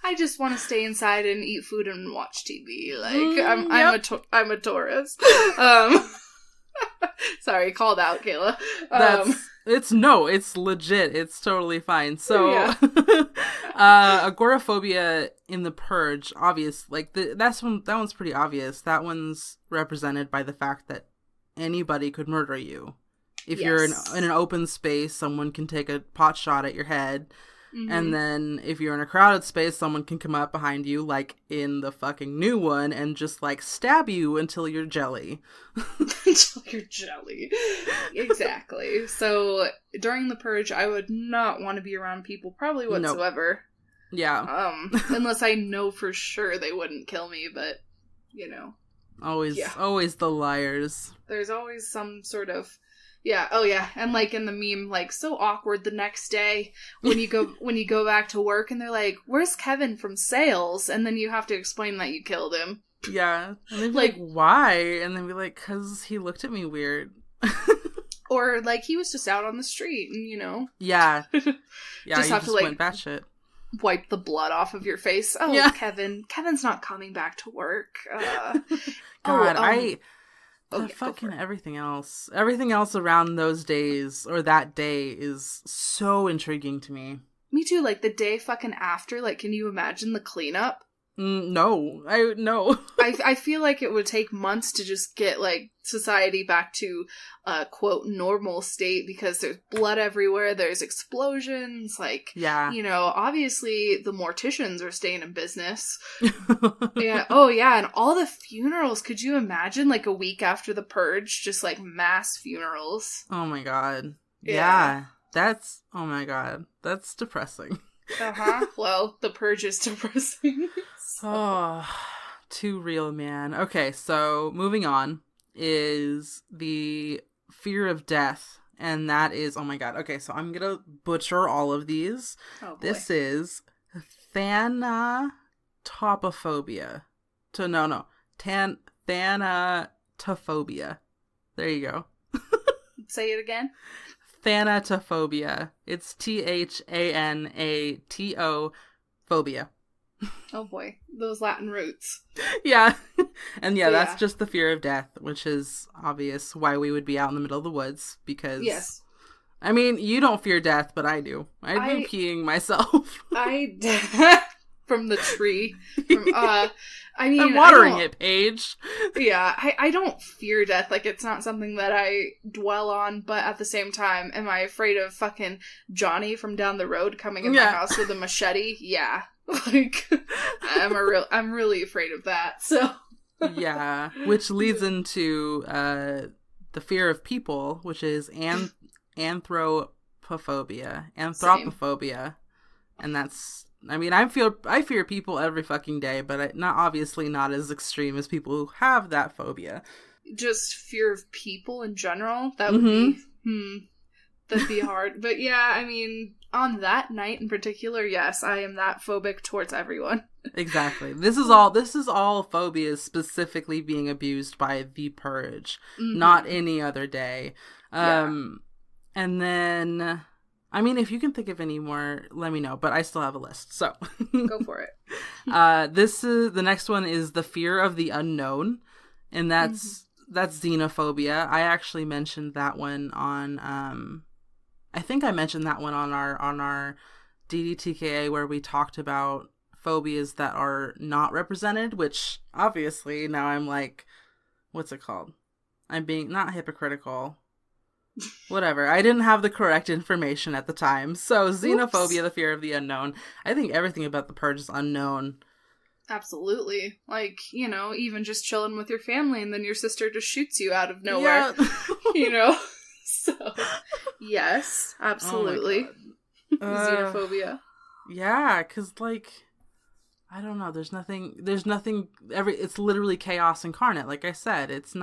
I just want to stay inside and eat food and watch TV. Like, I'm a Taurus. Sorry, called out, Kayla. It's legit. It's totally fine. So, agoraphobia in the Purge, obvious. Like that one's pretty obvious. That one's represented by the fact that anybody could murder you. If you're in an open space, someone can take a pot shot at your head. Mm-hmm. And then if you're in a crowded space, someone can come up behind you, like in the fucking new one, and just like stab you until you're jelly. Until you're jelly. Exactly. So during the Purge, I would not want to be around people probably whatsoever. Nope. Yeah. Unless I know for sure they wouldn't kill me, but always the liars. There's always some sort of and like in the meme, like, so awkward the next day when you go back to work and they're like, where's Kevin from sales? And then you have to explain that you killed him. Yeah. And they'd be like, why? And then be like, 'cause he looked at me weird. Or like he was just out on the street and Yeah. Yeah, just have to like went batshit. Wipe the blood off of your face. Oh, yeah. Kevin's not coming back to work. God, everything else around those days or that day is so intriguing to me. Me too. Like the day fucking after, like, can you imagine the cleanup? No. I feel like it would take months to just get like society back to a quote normal state because there's blood everywhere, there's explosions, like, obviously the morticians are staying in business. Yeah. Oh yeah, and all the funerals. Could you imagine like a week after the Purge, just like mass funerals? Oh my god. Yeah. That's that's depressing. Well, the Purge is depressing. Oh, too real, man. Okay, so moving on is the fear of death, and that is, oh my god. Okay, so I'm gonna butcher all of these. Oh, boy. This is Thanatophobia. Thanatophobia. There you go. Say it again. Thanatophobia. It's Thanato phobia. Oh boy, those Latin roots. Yeah. And that's just the fear of death, which is obvious why we would be out in the middle of the woods, because I mean, you don't fear death, but I do. I'd be peeing myself. From the tree. I'm watering it, Paige. Yeah, I don't fear death. Like, it's not something that I dwell on, but at the same time, am I afraid of fucking Johnny from down the road coming in my house with a machete? Yeah. Like, I'm really afraid of that, so. Yeah, which leads into the fear of people, which is anthropophobia. And that's, I mean, I fear people every fucking day, but not as extreme as people who have that phobia. Just fear of people in general? That would be, that'd be hard. But yeah, I mean, on that night in particular, yes, I am that phobic towards everyone. Exactly. This is all phobias specifically being abused by the Purge, not any other day. And then, I mean, if you can think of any more, let me know, but I still have a list, so. Go for it. The next one is the fear of the unknown, and that's xenophobia. I actually mentioned that one on, I think I mentioned that one on our DDTKA, where we talked about phobias that are not represented, which obviously now I'm like, what's it called? I'm being not hypocritical. Whatever. I didn't have the correct information at the time. So xenophobia, the fear of the unknown. I think everything about the Purge is unknown. Absolutely. Like, even just chilling with your family and then your sister just shoots you out of nowhere. Yeah. So, yes, absolutely. Oh xenophobia. Yeah, because, like, I don't know, there's nothing, it's literally chaos incarnate. Like I said, there's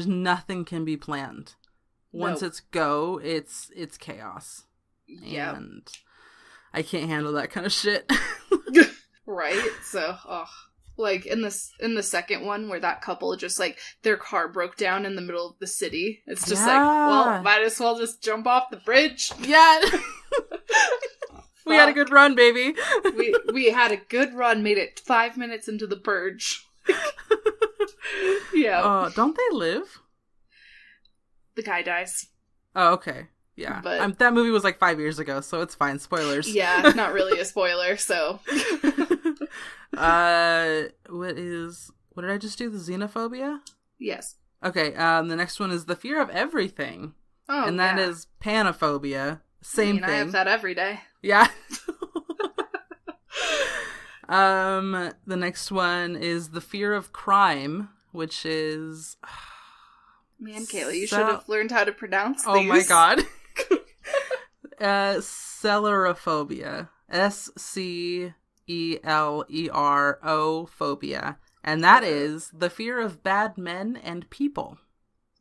nothing can be planned. Once it's go, it's chaos. Yeah. And I can't handle that kind of shit. Right? So, like in the second one where that couple just like their car broke down in the middle of the city. It's just like, well, might as well just jump off the bridge. Yeah. We had a good run, baby. we had a good run, made it 5 minutes into the purge. Yeah. Don't they live? The guy dies. Oh, okay. Yeah. But that movie was like 5 years ago, so it's fine. Spoilers. Yeah, not really a spoiler, so. What did I just do? The xenophobia? Yes. Okay, the next one is the fear of everything. Oh, and that is panophobia. Same thing. I have that every day. Yeah. The next one is the fear of crime, which is... Man, Kayla, you should have learned how to pronounce these. Oh my god. Scelerophobia. SCELERO phobia. And that is the fear of bad men and people.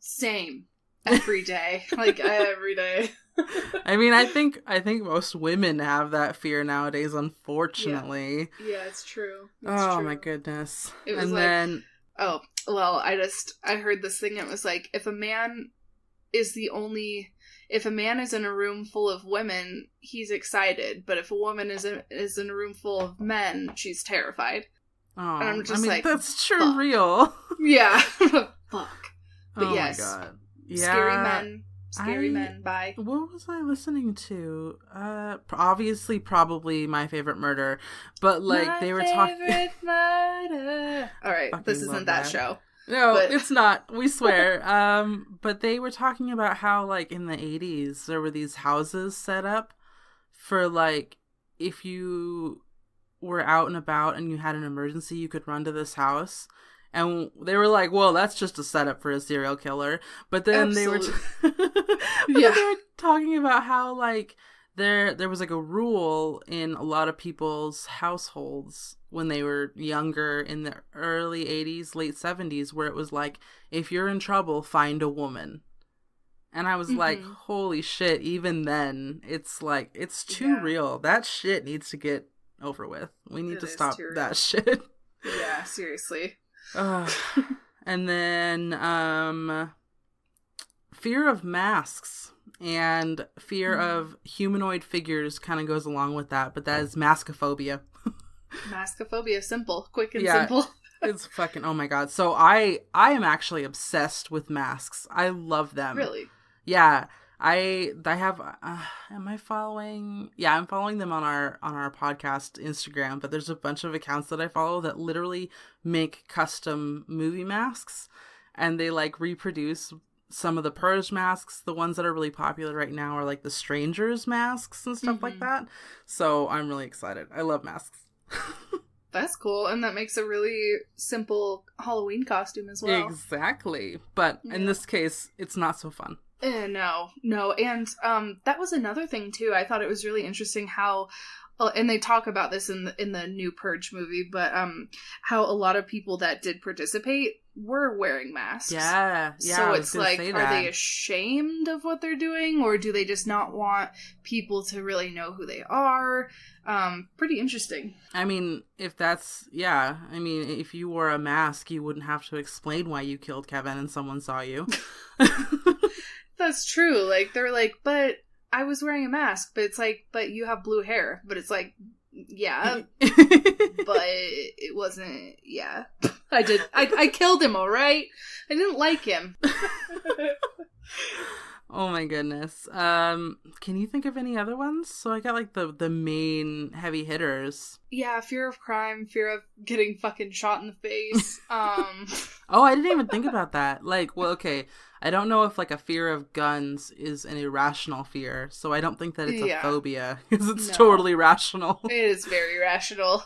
Same. Every day. Like, every day. I mean, I think most women have that fear nowadays, unfortunately. Yeah, it's true. It's true. My goodness. It was oh, well, I heard this thing. It was like, if a man is in a room full of women, he's excited. But if a woman is in a room full of men, she's terrified. Oh, and I'm just like, that's true, fuck. Real. Yeah. Fuck. But yes. My God. Yeah. Scary men, bye. What was I listening to? Obviously, probably My Favorite Murder, but like they were talking. My Favorite Murder. All right, this isn't that show. No, it's not. We swear. But they were talking about how like in the 80s there were these houses set up for like if you were out and about and you had an emergency, you could run to this house. And they were like, well, that's just a setup for a serial killer. But then they were talking about how, like, there was, like, a rule in a lot of people's households when they were younger in the early 80s, late 70s, where it was like, if you're in trouble, find a woman. And I was like, holy shit, even then, it's like, it's too real. That shit needs to get over with. We need to stop that shit. Yeah, seriously. And then fear of masks and fear of humanoid figures kind of goes along with that, but that is maskophobia. Maskophobia, simple, quick and simple. It's fucking, oh my god. So I am actually obsessed with masks. I love them. Really? Yeah. I have am I following? Yeah, I'm following them on our podcast Instagram, but there's a bunch of accounts that I follow that literally make custom movie masks, and they like reproduce some of the Purge masks. The ones that are really popular right now are like the Strangers masks and stuff like that. So I'm really excited. I love masks. That's cool, and that makes a really simple Halloween costume as well. Exactly, but in this case, it's not so fun. No. And that was another thing, too. I thought it was really interesting how, and they talk about this in the new Purge movie, but how a lot of people that did participate were wearing masks. Yeah. So it's like, are they ashamed of what they're doing, or do they just not want people to really know who they are? Pretty interesting. I mean, if you wore a mask, you wouldn't have to explain why you killed Kevin and someone saw you. That's true. Like, they're like, but I was wearing a mask, but it's like, but you have blue hair. But it's like, yeah, but it wasn't, yeah. I killed him, alright? I didn't like him. Oh my goodness. Can you think of any other ones? So I got like the main heavy hitters. Yeah, fear of crime, fear of getting fucking shot in the face. Oh, I didn't even think about that. Like, well, okay. I don't know if like a fear of guns is an irrational fear, so I don't think that it's a phobia, because it's totally rational. It is very rational.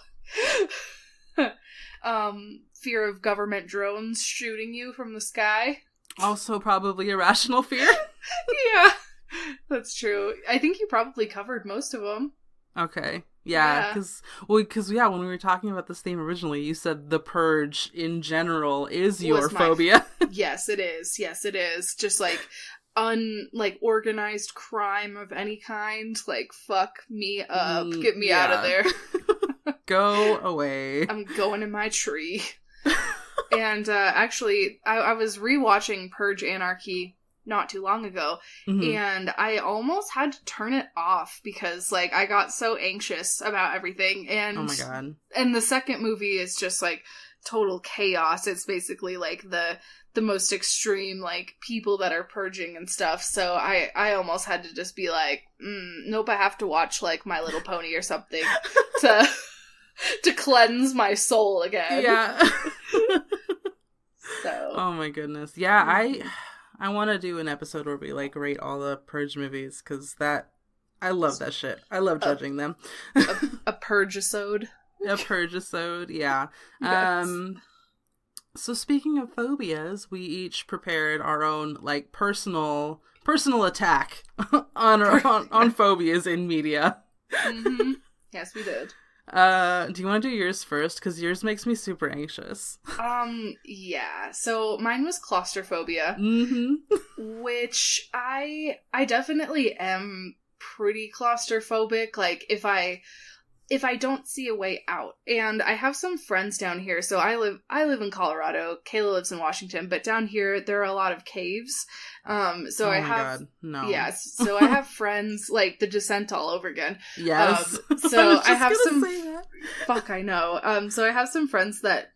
Fear of government drones shooting you from the sky. Also probably a rational fear. Yeah, that's true. I think you probably covered most of them. Okay. Yeah, because when we were talking about this theme originally, you said the Purge in general is your phobia. Yes, it is. Yes, it is. Just like organized crime of any kind. Like, fuck me up. Get me out of there. Go away. I'm going in my tree. And actually, I was rewatching Purge Anarchy not too long ago, Mm-hmm. and I almost had to turn it off because, like, I got so anxious about everything, and Oh my god. and the second movie is just, like, total chaos. It's basically, like, the most extreme, like, people that are purging and stuff, so I almost had to just be like, nope, I have to watch, like, My Little Pony or something to cleanse my soul again. Yeah. So. Oh my goodness. Yeah, I want to do an episode where we, like, rate all the Purge movies, because I love that shit. I love judging them. A Purge-isode. A Purge-isode, yeah. Yes. So speaking of phobias, we each prepared our own, like, personal attack on phobias in media. Mm-hmm. Yes, we did. Do you want to do yours first? Because yours makes me super anxious. Yeah. So mine was claustrophobia, Mm-hmm. which I definitely am pretty claustrophobic. Like, if I don't see a way out. And I have some friends down here. So I live in Colorado. Kayla lives in Washington, but down here there are a lot of caves. So I have God, no. Yes. So I have friends, like The Descent all over again. Yes. So I have some fuck, I know. So I have some friends that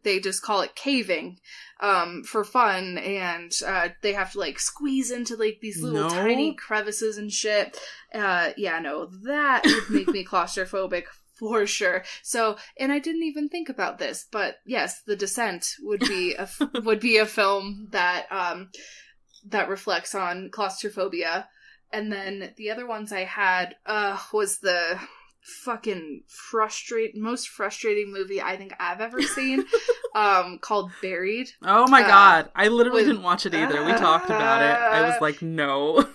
they just call it caving for fun, and they have to, like, squeeze into, like, these little tiny crevices and shit. Yeah, no, that would make me claustrophobic for sure. So, and I didn't even think about this, but yes, The Descent would be a film that that reflects on claustrophobia. And then the other ones I had was the fucking most frustrating movie I think I've ever seen, called Buried. Oh my god, I literally didn't watch it either. We talked about it. I was like, no.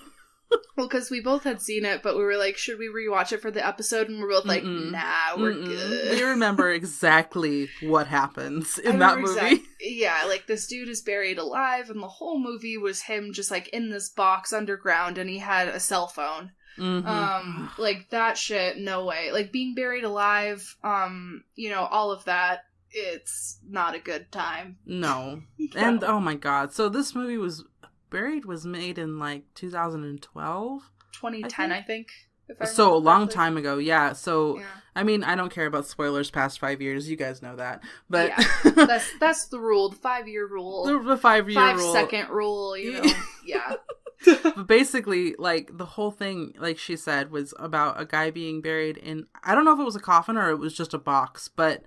Well, because we both had seen it, but we were like, should we rewatch it for the episode? And we're both like, nah, we're good. We remember exactly what happens in that movie. Yeah, like, this dude is buried alive, and the whole movie was him just, like, in this box underground, and he had a cell phone. Mm-hmm. Like, that shit, no way. Like, being buried alive, all of that, it's not a good time. No. And, oh my god. So this movie was made in, like, 2012? 2010, I think. So a long time ago, yeah. So, yeah. I mean, I don't care about spoilers past 5 years. You guys know that. But yeah, that's the rule, the 5-year rule. The 5-year rule. 5-second rule, yeah. But basically, like, the whole thing, like she said, was about a guy being buried in, I don't know if it was a coffin or it was just a box, but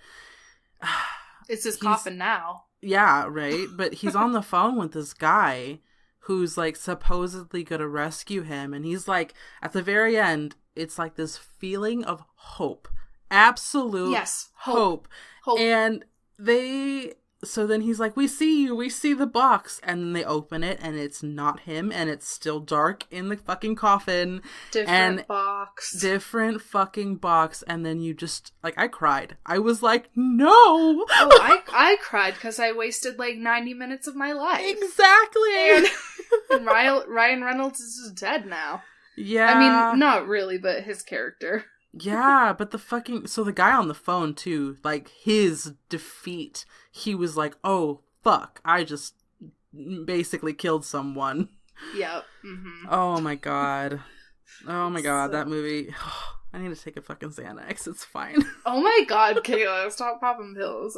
it's his coffin now. Yeah, right? But he's on the phone with this guy who's, like, supposedly gonna rescue him, and he's, like, at the very end, it's like this feeling of hope. Absolute hope. And so then he's like, we see you, we see the box, and then they open it, and it's not him, and it's still dark in the fucking coffin. Different fucking box, and then you just, like, I cried. I was like, no! Oh, I cried because I wasted, like, 90 minutes of my life. Exactly! And Ryan Reynolds is just dead now. Yeah. I mean, not really, but his character. Yeah, but so the guy on the phone, too, like, his defeat, he was like, oh, fuck, I just basically killed someone. Yep. Mm-hmm. Oh my god. Oh my god, that movie. I need to take a fucking Xanax, it's fine. Oh my god, Kayla, stop popping pills.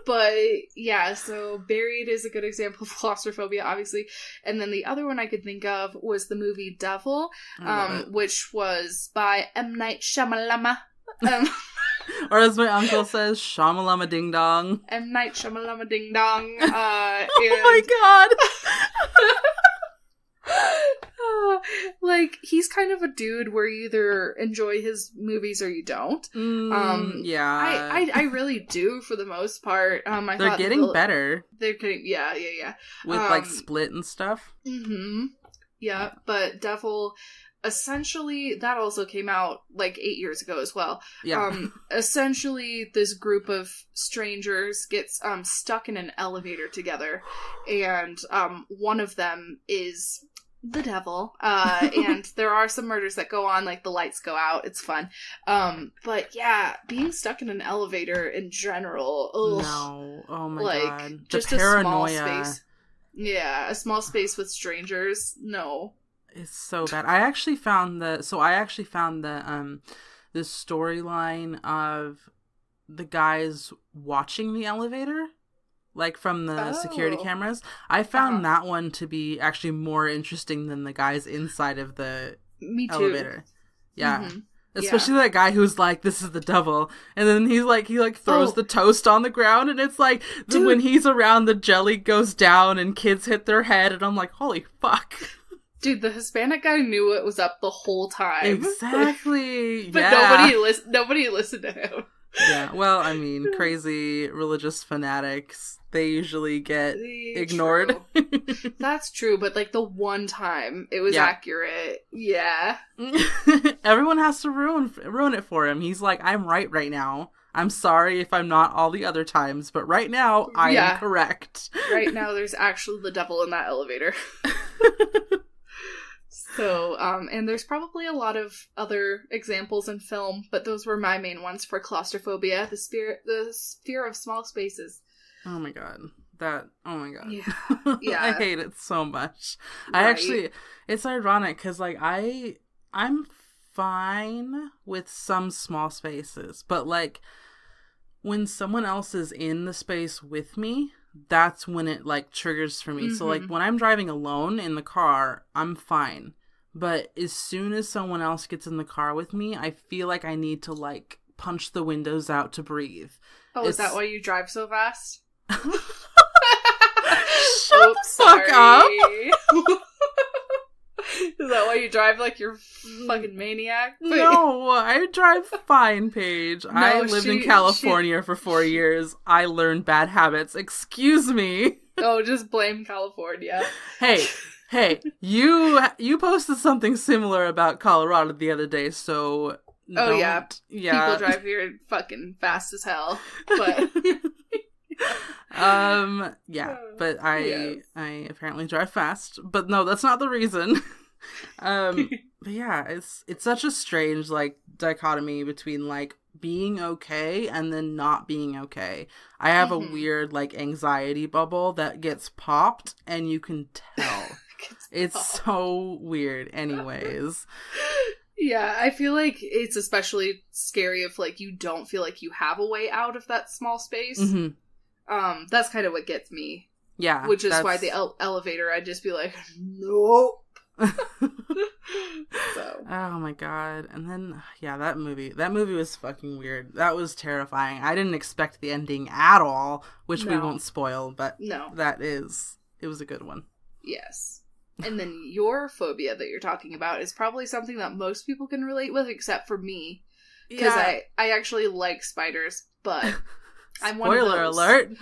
But yeah, so Buried is a good example of claustrophobia, obviously. And then the other one I could think of was the movie Devil, which was by M. Night Shyamalama. Or as my uncle says, Shamalama Ding Dong. M. Night Shyamalama Ding Dong. Oh my god! Like, he's kind of a dude where you either enjoy his movies or you don't. Yeah. I really do, for the most part. They're getting better. They're getting, yeah. With, like, Split and stuff. Mm-hmm. Yeah, but Devil, essentially, that also came out, like, 8 years ago as well. Yeah. Essentially, this group of strangers gets stuck in an elevator together, and one of them is the devil, and there are some murders that go on, like the lights go out, it's fun, but yeah, being stuck in an elevator in general, no, oh my god, just the paranoia. a small space. Yeah, a small space with strangers. No. It's so bad. I actually found the storyline of the guys watching the elevator, like from the security cameras. I found that one to be actually more interesting than the guys inside of the elevator. Yeah. Mm-hmm. Especially that guy who's like, this is the devil. And then he throws the toast on the ground. And it's like, when he's around, the jelly goes down and kids hit their head. And I'm like, holy fuck. Dude, the Hispanic guy knew it was up the whole time. Exactly. But nobody listened to him. Yeah, well, I mean, crazy religious fanatics, they usually get ignored. That's true, but like the one time it was accurate. Yeah. Everyone has to ruin it for him. He's like, I'm right now. I'm sorry if I'm not all the other times, but right now I am correct. Right now there's actually the devil in that elevator. So, and there's probably a lot of other examples in film, but those were my main ones for claustrophobia, the fear of small spaces. Oh my god. Yeah. Yeah. I hate it so much. Right. It's ironic because, like, I'm fine with some small spaces, but, like, when someone else is in the space with me, that's when it, like, triggers for me. Mm-hmm. So, like, when I'm driving alone in the car, I'm fine. But as soon as someone else gets in the car with me, I feel like I need to, like, punch the windows out to breathe. Oh, is that why you drive so fast? Shut the fuck up! Is that why you drive like you're fucking maniac? No, I drive fine, Paige. I lived in California for 4 years. I learned bad habits. Excuse me. Oh, just blame California. Hey, you posted something similar about Colorado the other day, so yeah. People drive here fucking fast as hell. But but I apparently drive fast. But no, that's not the reason. But yeah, it's such a strange, like, dichotomy between, like, being okay and then not being okay. I have a weird, like, anxiety bubble that gets popped, and you can tell. It's so weird. Anyways. Yeah, I feel like it's especially scary if, like, you don't feel like you have a way out of that small space. Mm-hmm. That's kind of what gets me. Yeah. Which is why the elevator, I'd just be like, nope. So. Oh my god. And then, yeah, that movie was fucking weird. That was terrifying. I didn't expect the ending at all, which we won't spoil, but it was a good one. Yes. And then your phobia that you're talking about is probably something that most people can relate with, except for me. Because I actually like spiders, but I'm one of those.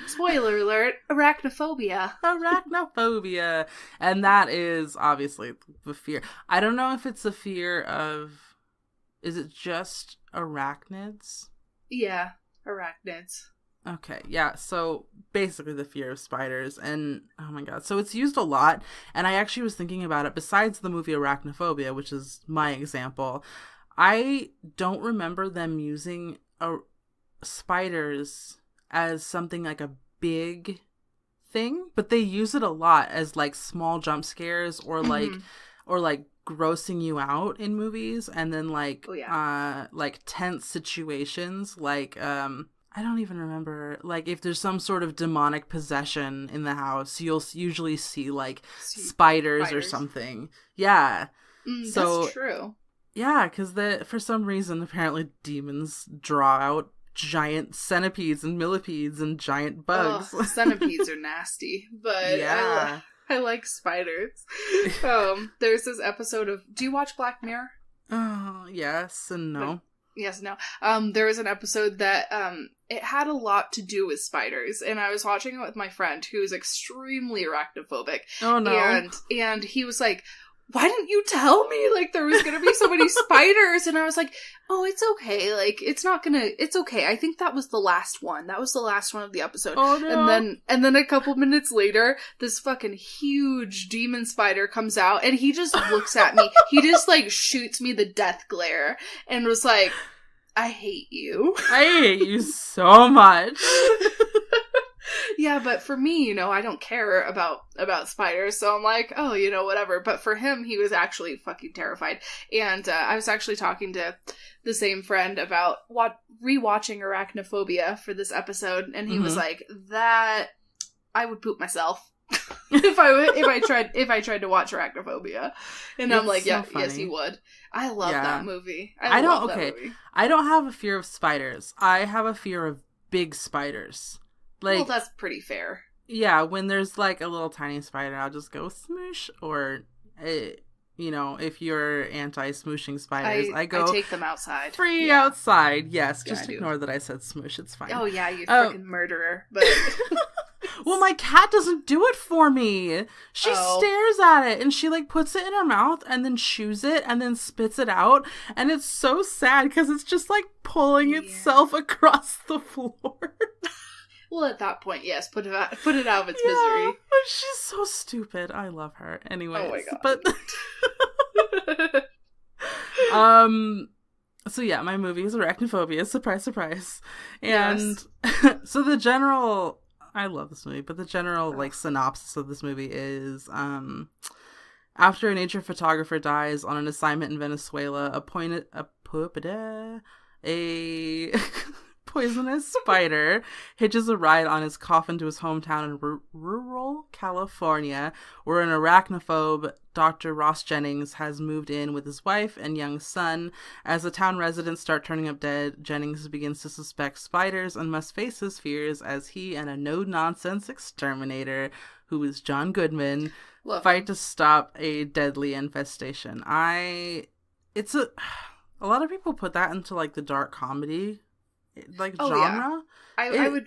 Spoiler alert. Arachnophobia. Arachnophobia. And that is obviously the fear. I don't know if it's a fear of... Is it just arachnids? Yeah, arachnids. Okay, yeah, so basically the fear of spiders, and oh my god, so it's used a lot, and I actually was thinking about it, besides the movie Arachnophobia, which is my example, I don't remember them using spiders as something like a big thing, but they use it a lot as, like, small jump scares, or like, grossing you out in movies, and then, like, like, tense situations, like, I don't even remember, like, if there's some sort of demonic possession in the house, you'll usually see, like, spiders or something. Yeah. That's true. Yeah, because for some reason, apparently demons draw out giant centipedes and millipedes and giant bugs. Oh, centipedes are nasty, but yeah. I like spiders. There's this episode of... Do you watch Black Mirror? Oh, yes and no. Yes, no. There was an episode that it had a lot to do with spiders, and I was watching it with my friend who is extremely arachnophobic. Oh no! And he was like, "Why didn't you tell me, like, there was gonna be so many spiders?" And I was like, "Oh, it's okay. Like, it's okay. I think that was the last one. That was the last one of the episode." Oh no! And then a couple minutes later, this fucking huge demon spider comes out, and he just looks at me. He just, like, shoots me the death glare, and was like, "I hate you. I hate you so much." Yeah, but for me, I don't care about spiders, so I'm like, oh, whatever. But for him, he was actually fucking terrified. And I was actually talking to the same friend about rewatching Arachnophobia for this episode, and he was like, that I would poop myself. if I tried to watch Arachnophobia. And I'm like, yeah, so yes, you would. I love that movie. I love that movie. I don't have a fear of spiders. I have a fear of big spiders. Like, well, that's pretty fair. Yeah, when there's like a little tiny spider, I'll just go smoosh. Or, if you're anti-smooshing spiders, I take them outside. Free outside. Yes, just ignore that I said smoosh. It's fine. Oh yeah, you freaking murderer. But well, my cat doesn't do it for me. She stares at it and she like puts it in her mouth and then chews it and then spits it out. And it's so sad because it's just like pulling itself across the floor. Well, at that point, yes, put it out of its misery. But she's so stupid. I love her. Anyways. Oh my god. But so yeah, my movie is Arachnophobia. Surprise, surprise. And so the general, I love this movie, but the general like synopsis of this movie is after a nature photographer dies on an assignment in Venezuela, a poisonous spider hitches a ride on his coffin to his hometown in rural California, where an arachnophobe, Dr. Ross Jennings, has moved in with his wife and young son. As the town residents start turning up dead, Jennings begins to suspect spiders and must face his fears as he and a no-nonsense exterminator, who is John Goodman, fight to stop a deadly infestation. A lot of people put that into like the dark comedy genre. I would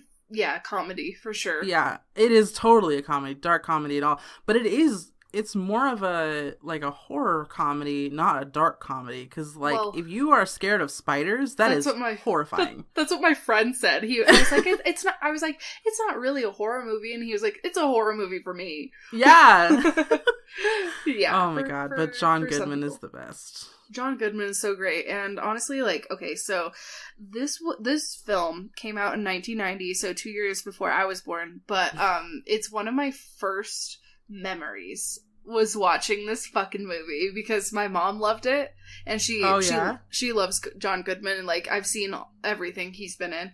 comedy for sure. Yeah, it is totally a comedy, dark comedy at all. But it's more of a like a horror comedy, not a dark comedy. Because if you are scared of spiders, that's horrifying. That's what my friend said. I was like, it's not. I was like, it's not really a horror movie, and he was like, it's a horror movie for me. Yeah. Yeah. Oh my god! But John Goodman is the best. John Goodman is so great, and honestly, so this film came out in 1990, so 2 years before I was born, but it's one of my first memories was watching this fucking movie because my mom loved it, and she loves John Goodman, and like I've seen everything he's been in.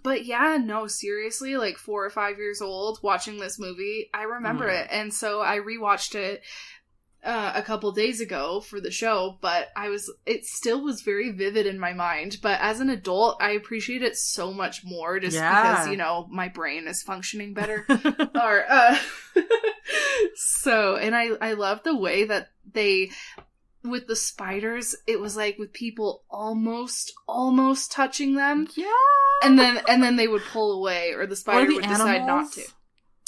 But yeah, no, seriously, like 4 or 5 years old watching this movie, I remember it, and so I rewatched it a couple days ago for the show, but it still was very vivid in my mind. But as an adult, I appreciate it so much more just because, my brain is functioning better. So, and I love the way that with the spiders, it was like with people almost touching them. Yeah. And then they would pull away, or the spider would decide not to.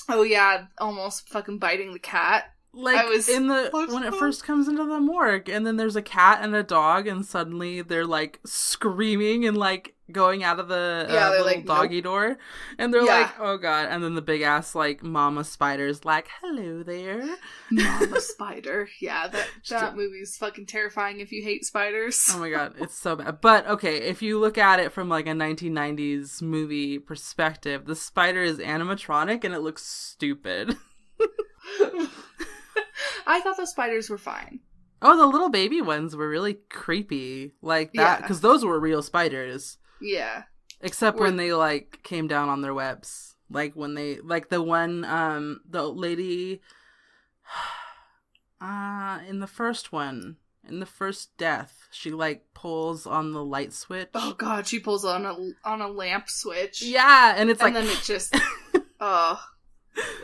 Oh yeah, almost fucking biting the cat. Like when it first comes into the morgue, and then there's a cat and a dog, and suddenly they're like screaming and like going out of the little like, doggy door, and they're like, oh god, and then the big ass like mama spider's like, hello there, mama spider. Yeah, that movie's fucking terrifying if you hate spiders. Oh my god, it's so bad. But okay, if you look at it from like a 1990s movie perspective, the spider is animatronic and it looks stupid. I thought the spiders were fine. Oh, the little baby ones were really creepy. Like that, because those were real spiders. Yeah. Except when they, like, came down on their webs. Like, when they, like, the one, the lady, in the first death, she, like, pulls on the light switch. Oh, God, she pulls on a lamp switch. Yeah, and it's like... And then it just,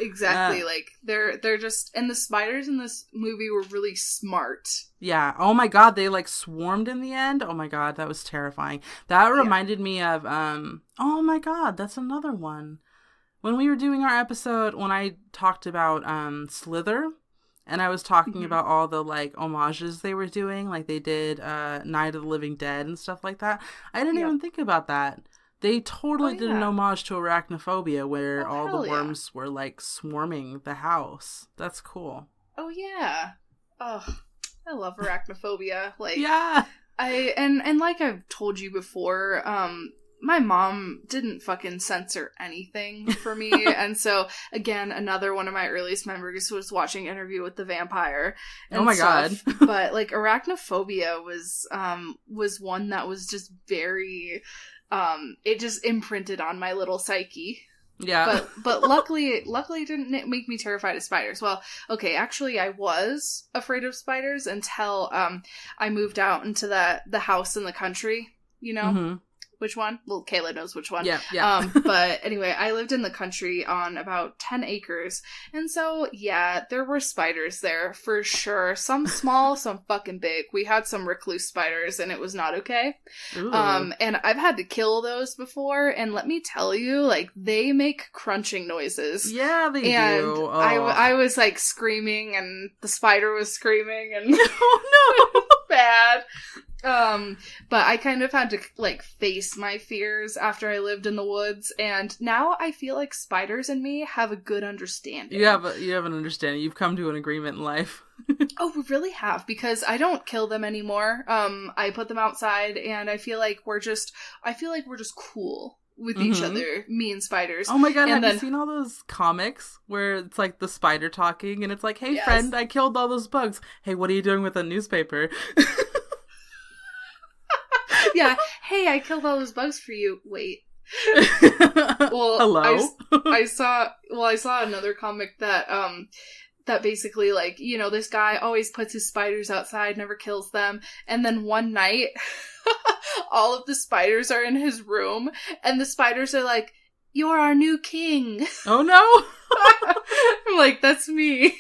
exactly, like, they're just, and the spiders in this movie were really smart. Yeah, oh my god, they, like, swarmed in the end? Oh my god, that was terrifying. That reminded me of, oh my god, that's another one. When we were doing our episode, when I talked about, Slither, and I was talking about all the, like, homages they were doing, like, they did, Night of the Living Dead and stuff like that, I didn't even think about that. They totally did an homage to Arachnophobia, where all the worms were, like, swarming the house. That's cool. Oh, yeah. Oh, I love Arachnophobia. Like, yeah. And like I've told you before, my mom didn't fucking censor anything for me. And so, again, another one of my earliest memories was watching Interview with the Vampire. And oh my God. But, like, arachnophobia was one that was just very, it just imprinted on my little psyche. Yeah. But luckily it didn't make me terrified of spiders. Well, okay, actually I was afraid of spiders until I moved out into the house in the country, you know? Mm-hmm. Which one? Well, Kayla knows which one. Yeah. But anyway, I lived in the country on about 10 acres. And so, yeah, there were spiders there for sure. Some small, some fucking big. We had some recluse spiders and it was not okay. Ooh. And I've had to kill those before. And let me tell you, like, they make crunching noises. Yeah, they do. Oh. I was like screaming and the spider was screaming and oh no, bad. But I kind of had to, like, face my fears after I lived in the woods, and now I feel like spiders and me have a good understanding. You have an understanding. You've come to an agreement in life. Oh, we really have, because I don't kill them anymore. I put them outside, and I feel like we're just cool with each other, me and spiders. Oh my God, have you seen all those comics where it's like the spider talking, and it's like, hey, yes. Friend, I killed all those bugs. Hey, what are you doing with a newspaper? Yeah, hey, I killed all those bugs for you. Wait. Well, hello? I saw another comic that basically, like, you know, this guy always puts his spiders outside, never kills them, and then one night, all of the spiders are in his room, and the spiders are like, you're our new king. Oh no! I'm like, that's me.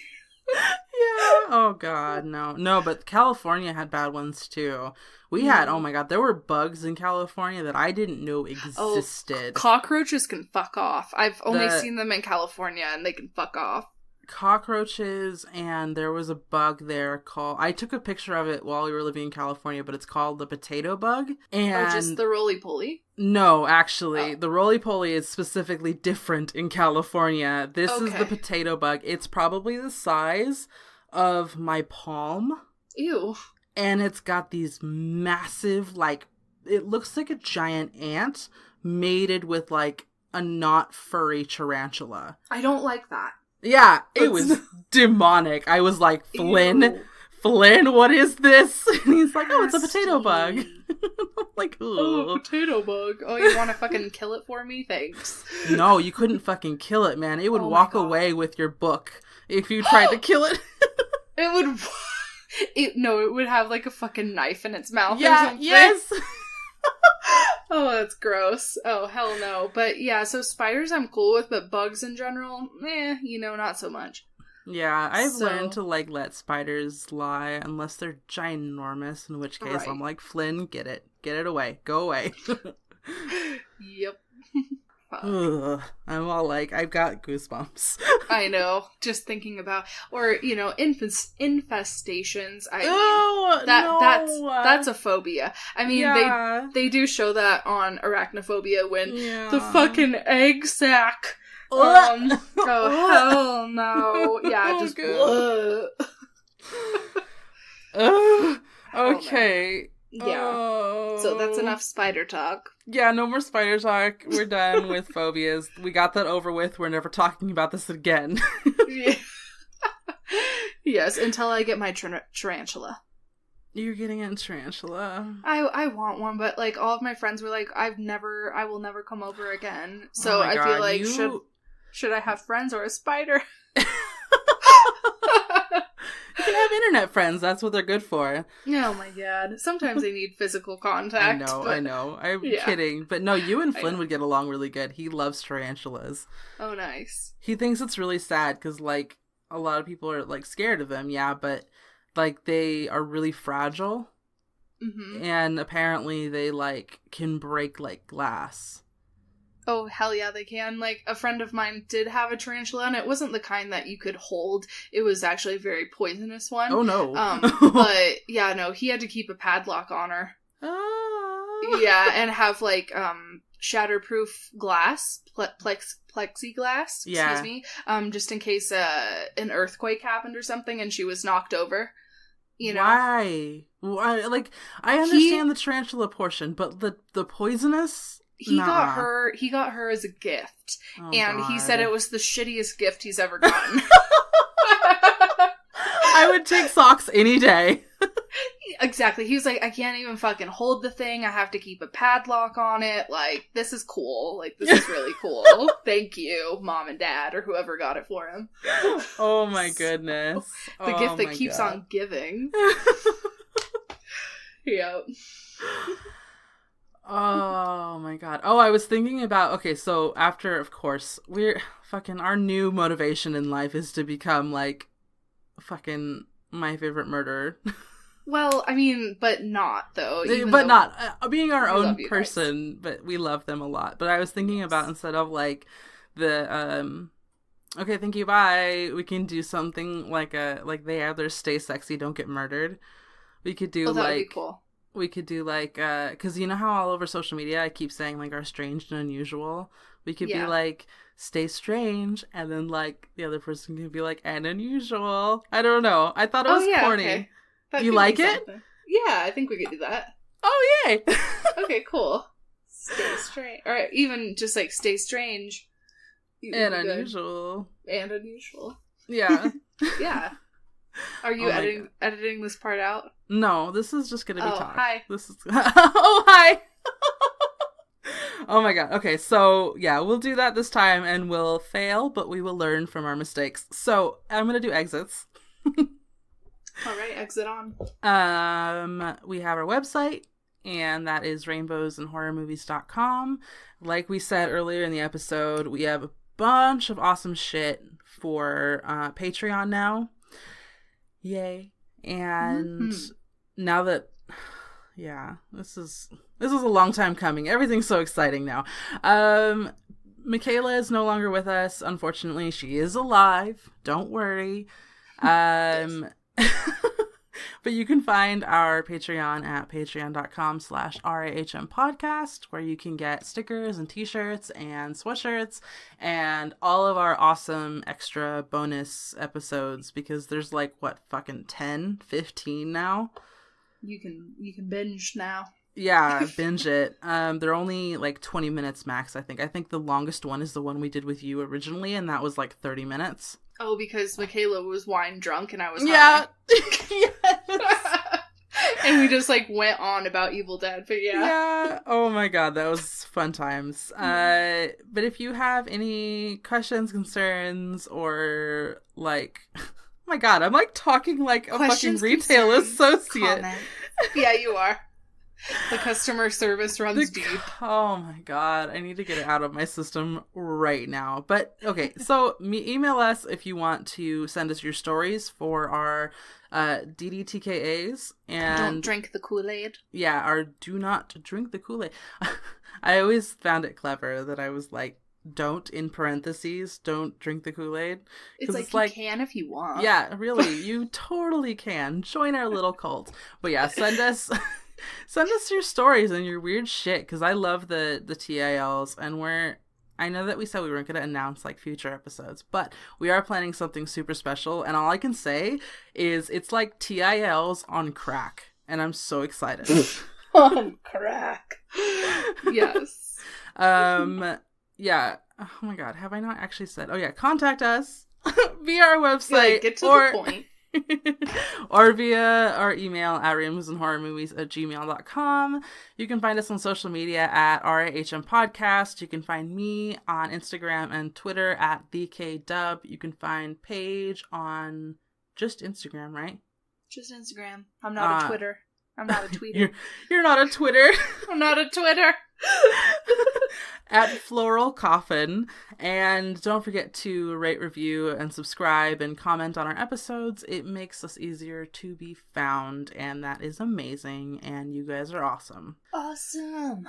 Yeah. Oh God, no. But California had bad ones too. We had, oh my God, there were bugs in California that I didn't know existed. Cockroaches can fuck off. I've only seen them in California, and they can fuck off. Cockroaches, and there was a bug there called, I took a picture of it while we were living in California, but it's called the potato bug. And just the roly-poly? No, actually, the roly-poly is specifically different in California. This is the potato bug. It's probably the size of my palm. Ew. And it's got these massive, like, it looks like a giant ant mated with, like, a not furry tarantula. I don't like that. Yeah, it was demonic. I was like, Flynn, what is this? And he's like, oh, it's a potato bug. I'm like, ooh. Oh, potato bug. Oh, you want to fucking kill it for me? Thanks. No, you couldn't fucking kill it, man. It would walk away with your book if you tried to kill it. It would... it would have like a fucking knife in its mouth or something. Yes! Oh, that's gross. Oh, hell no. But yeah, so spiders I'm cool with, but bugs in general, not so much. Yeah, I've learned to, like, let spiders lie unless they're ginormous, in which case I'm like, Flynn, get it away. Go away. Yep. Ugh, I'm all like, I've got goosebumps. I know, just thinking about, or, infestations. That's a phobia. I mean, they do show that on Arachnophobia when the fucking egg sac. Oh hell no! Yeah, just. Okay. Yeah. So that's enough spider talk. Yeah, no more spider talk. We're done with phobias. We got that over with. We're never talking about this again. Yeah. Yes, until I get my tarantula. You're getting a tarantula. I want one, but like all of my friends were like, I will never come over again. So I feel like should I have friends or a spider? You can have internet friends. That's what they're good for. Oh my God. Sometimes they need physical contact. I know. I'm kidding. But no, you and Flynn would get along really good. He loves tarantulas. Oh, nice. He thinks it's really sad because, like, a lot of people are, like, scared of them. Yeah, but, like, they are really fragile. Mm-hmm. And apparently they, like, can break, like, glass. Oh, hell yeah, they can. Like, a friend of mine did have a tarantula, and it wasn't the kind that you could hold. It was actually a very poisonous one. Oh, no. But, yeah, no, he had to keep a padlock on her. Oh. Yeah, and have, like, shatterproof glass, plexiglass, excuse me, just in case an earthquake happened or something and she was knocked over. You know? Why? Like, I understand the tarantula portion, but the poisonous... He got her as a gift. Oh, and God. he said it was the shittiest gift he's ever gotten. I would take socks any day. Exactly. He was like, I can't even fucking hold the thing. I have to keep a padlock on it. Like, this is cool. Like, this is really cool. Thank you, Mom and Dad, or whoever got it for him. Oh my goodness. The gift that keeps on giving. Yep. Oh my God. Oh, I was thinking about, okay, so after, of course, our new motivation in life is to become, like, fucking my favorite murderer. Well, I mean, but not, though. But not. Being our own person, but we love them a lot. But I was thinking about, instead of, like, the, okay, thank you, bye, we can do something like they either stay sexy, don't get murdered. We could do, that would be cool. We could do, like, because you know how all over social media I keep saying, like, our strange and unusual? We could be, like, stay strange, and then, like, the other person can be, like, and unusual. I don't know. I thought it was corny. Okay. You like it? Yeah, I think we could do that. Oh, yay! Okay, cool. Stay strange. Or even just, like, stay strange. And unusual. And unusual. Yeah. Yeah. Are you editing this part out? No, this is just gonna be talk. Hi. This is oh, hi. Oh my God. Okay, so yeah, we'll do that this time, and we'll fail, but we will learn from our mistakes. So I'm gonna do exits. All right, exit on. We have our website, and that is rainbowsandhorrormovies.com. Like we said earlier in the episode, we have a bunch of awesome shit for Patreon now. Yay. And now that, yeah, this is a long time coming. Everything's so exciting now. Michaela is no longer with us. Unfortunately, she is alive. Don't worry. But you can find our Patreon at patreon.com/RAHM podcast, where you can get stickers and t-shirts and sweatshirts and all of our awesome extra bonus episodes, because there's like, what, fucking 10, 15 now? You can binge now. Yeah, binge it. They're only like 20 minutes max, I think. I think the longest one is the one we did with you originally, and that was like 30 minutes. Oh, because Michaela was wine drunk and I was high. Yes. And we just like went on about Evil Dead, but yeah. Yeah. Oh my God, that was fun times. But if you have any questions, concerns, or like, oh my God, I'm like talking like a fucking retail associate. Yeah, you are. The customer service runs deep. Oh my God, I need to get it out of my system right now. But okay, so email us if you want to send us your stories for our DDTKAs. And don't drink the Kool-Aid. Yeah, or do not drink the Kool-Aid. I always found it clever that I was like, don't, in parentheses, don't drink the Kool-Aid. It's like you can if you want. Yeah, really, you totally can. Join our little cult. But yeah, send us your stories and your weird shit, because I love the TILs, and I know that we said we weren't going to announce like future episodes, but we are planning something super special, and all I can say is it's like TILs on crack, and I'm so excited. On crack. Yes. Yeah. Oh my God, have I not actually said? Oh yeah, contact us via our website. Yeah, get to the point. Or via our email at rainbowsandhorrormovies@gmail.com. You can find us on social media at RAHM Podcast. You can find me on Instagram and Twitter at BKDub. You can find Paige on just Instagram, right? Just Instagram. I'm not a Twitter. I'm not a tweeter. You're not a Twitter. I'm not a Twitter. At Floral Coffin. And don't forget to rate, review, and subscribe and comment on our episodes. It makes us easier to be found, and that is amazing, and you guys are awesome. Awesome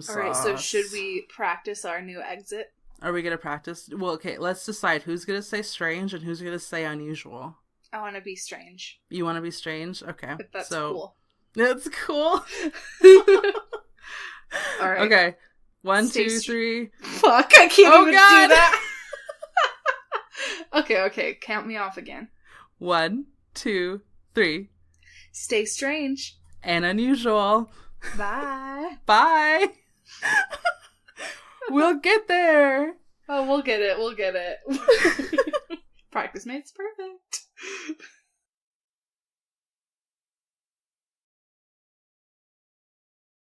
sauce. Alright, so should we practice our new exit? Are we gonna practice? Well, okay, let's decide who's gonna say strange and who's gonna say unusual. I want to be strange. You want to be strange? Okay. But that's cool. That's cool. Alright. Okay. 1, 2, 3. Fuck, I can't even do that. Okay, count me off again. 1, 2, 3. Stay strange. And unusual. Bye. Bye. We'll get there. Oh, we'll get it. We'll get it. Practice makes perfect.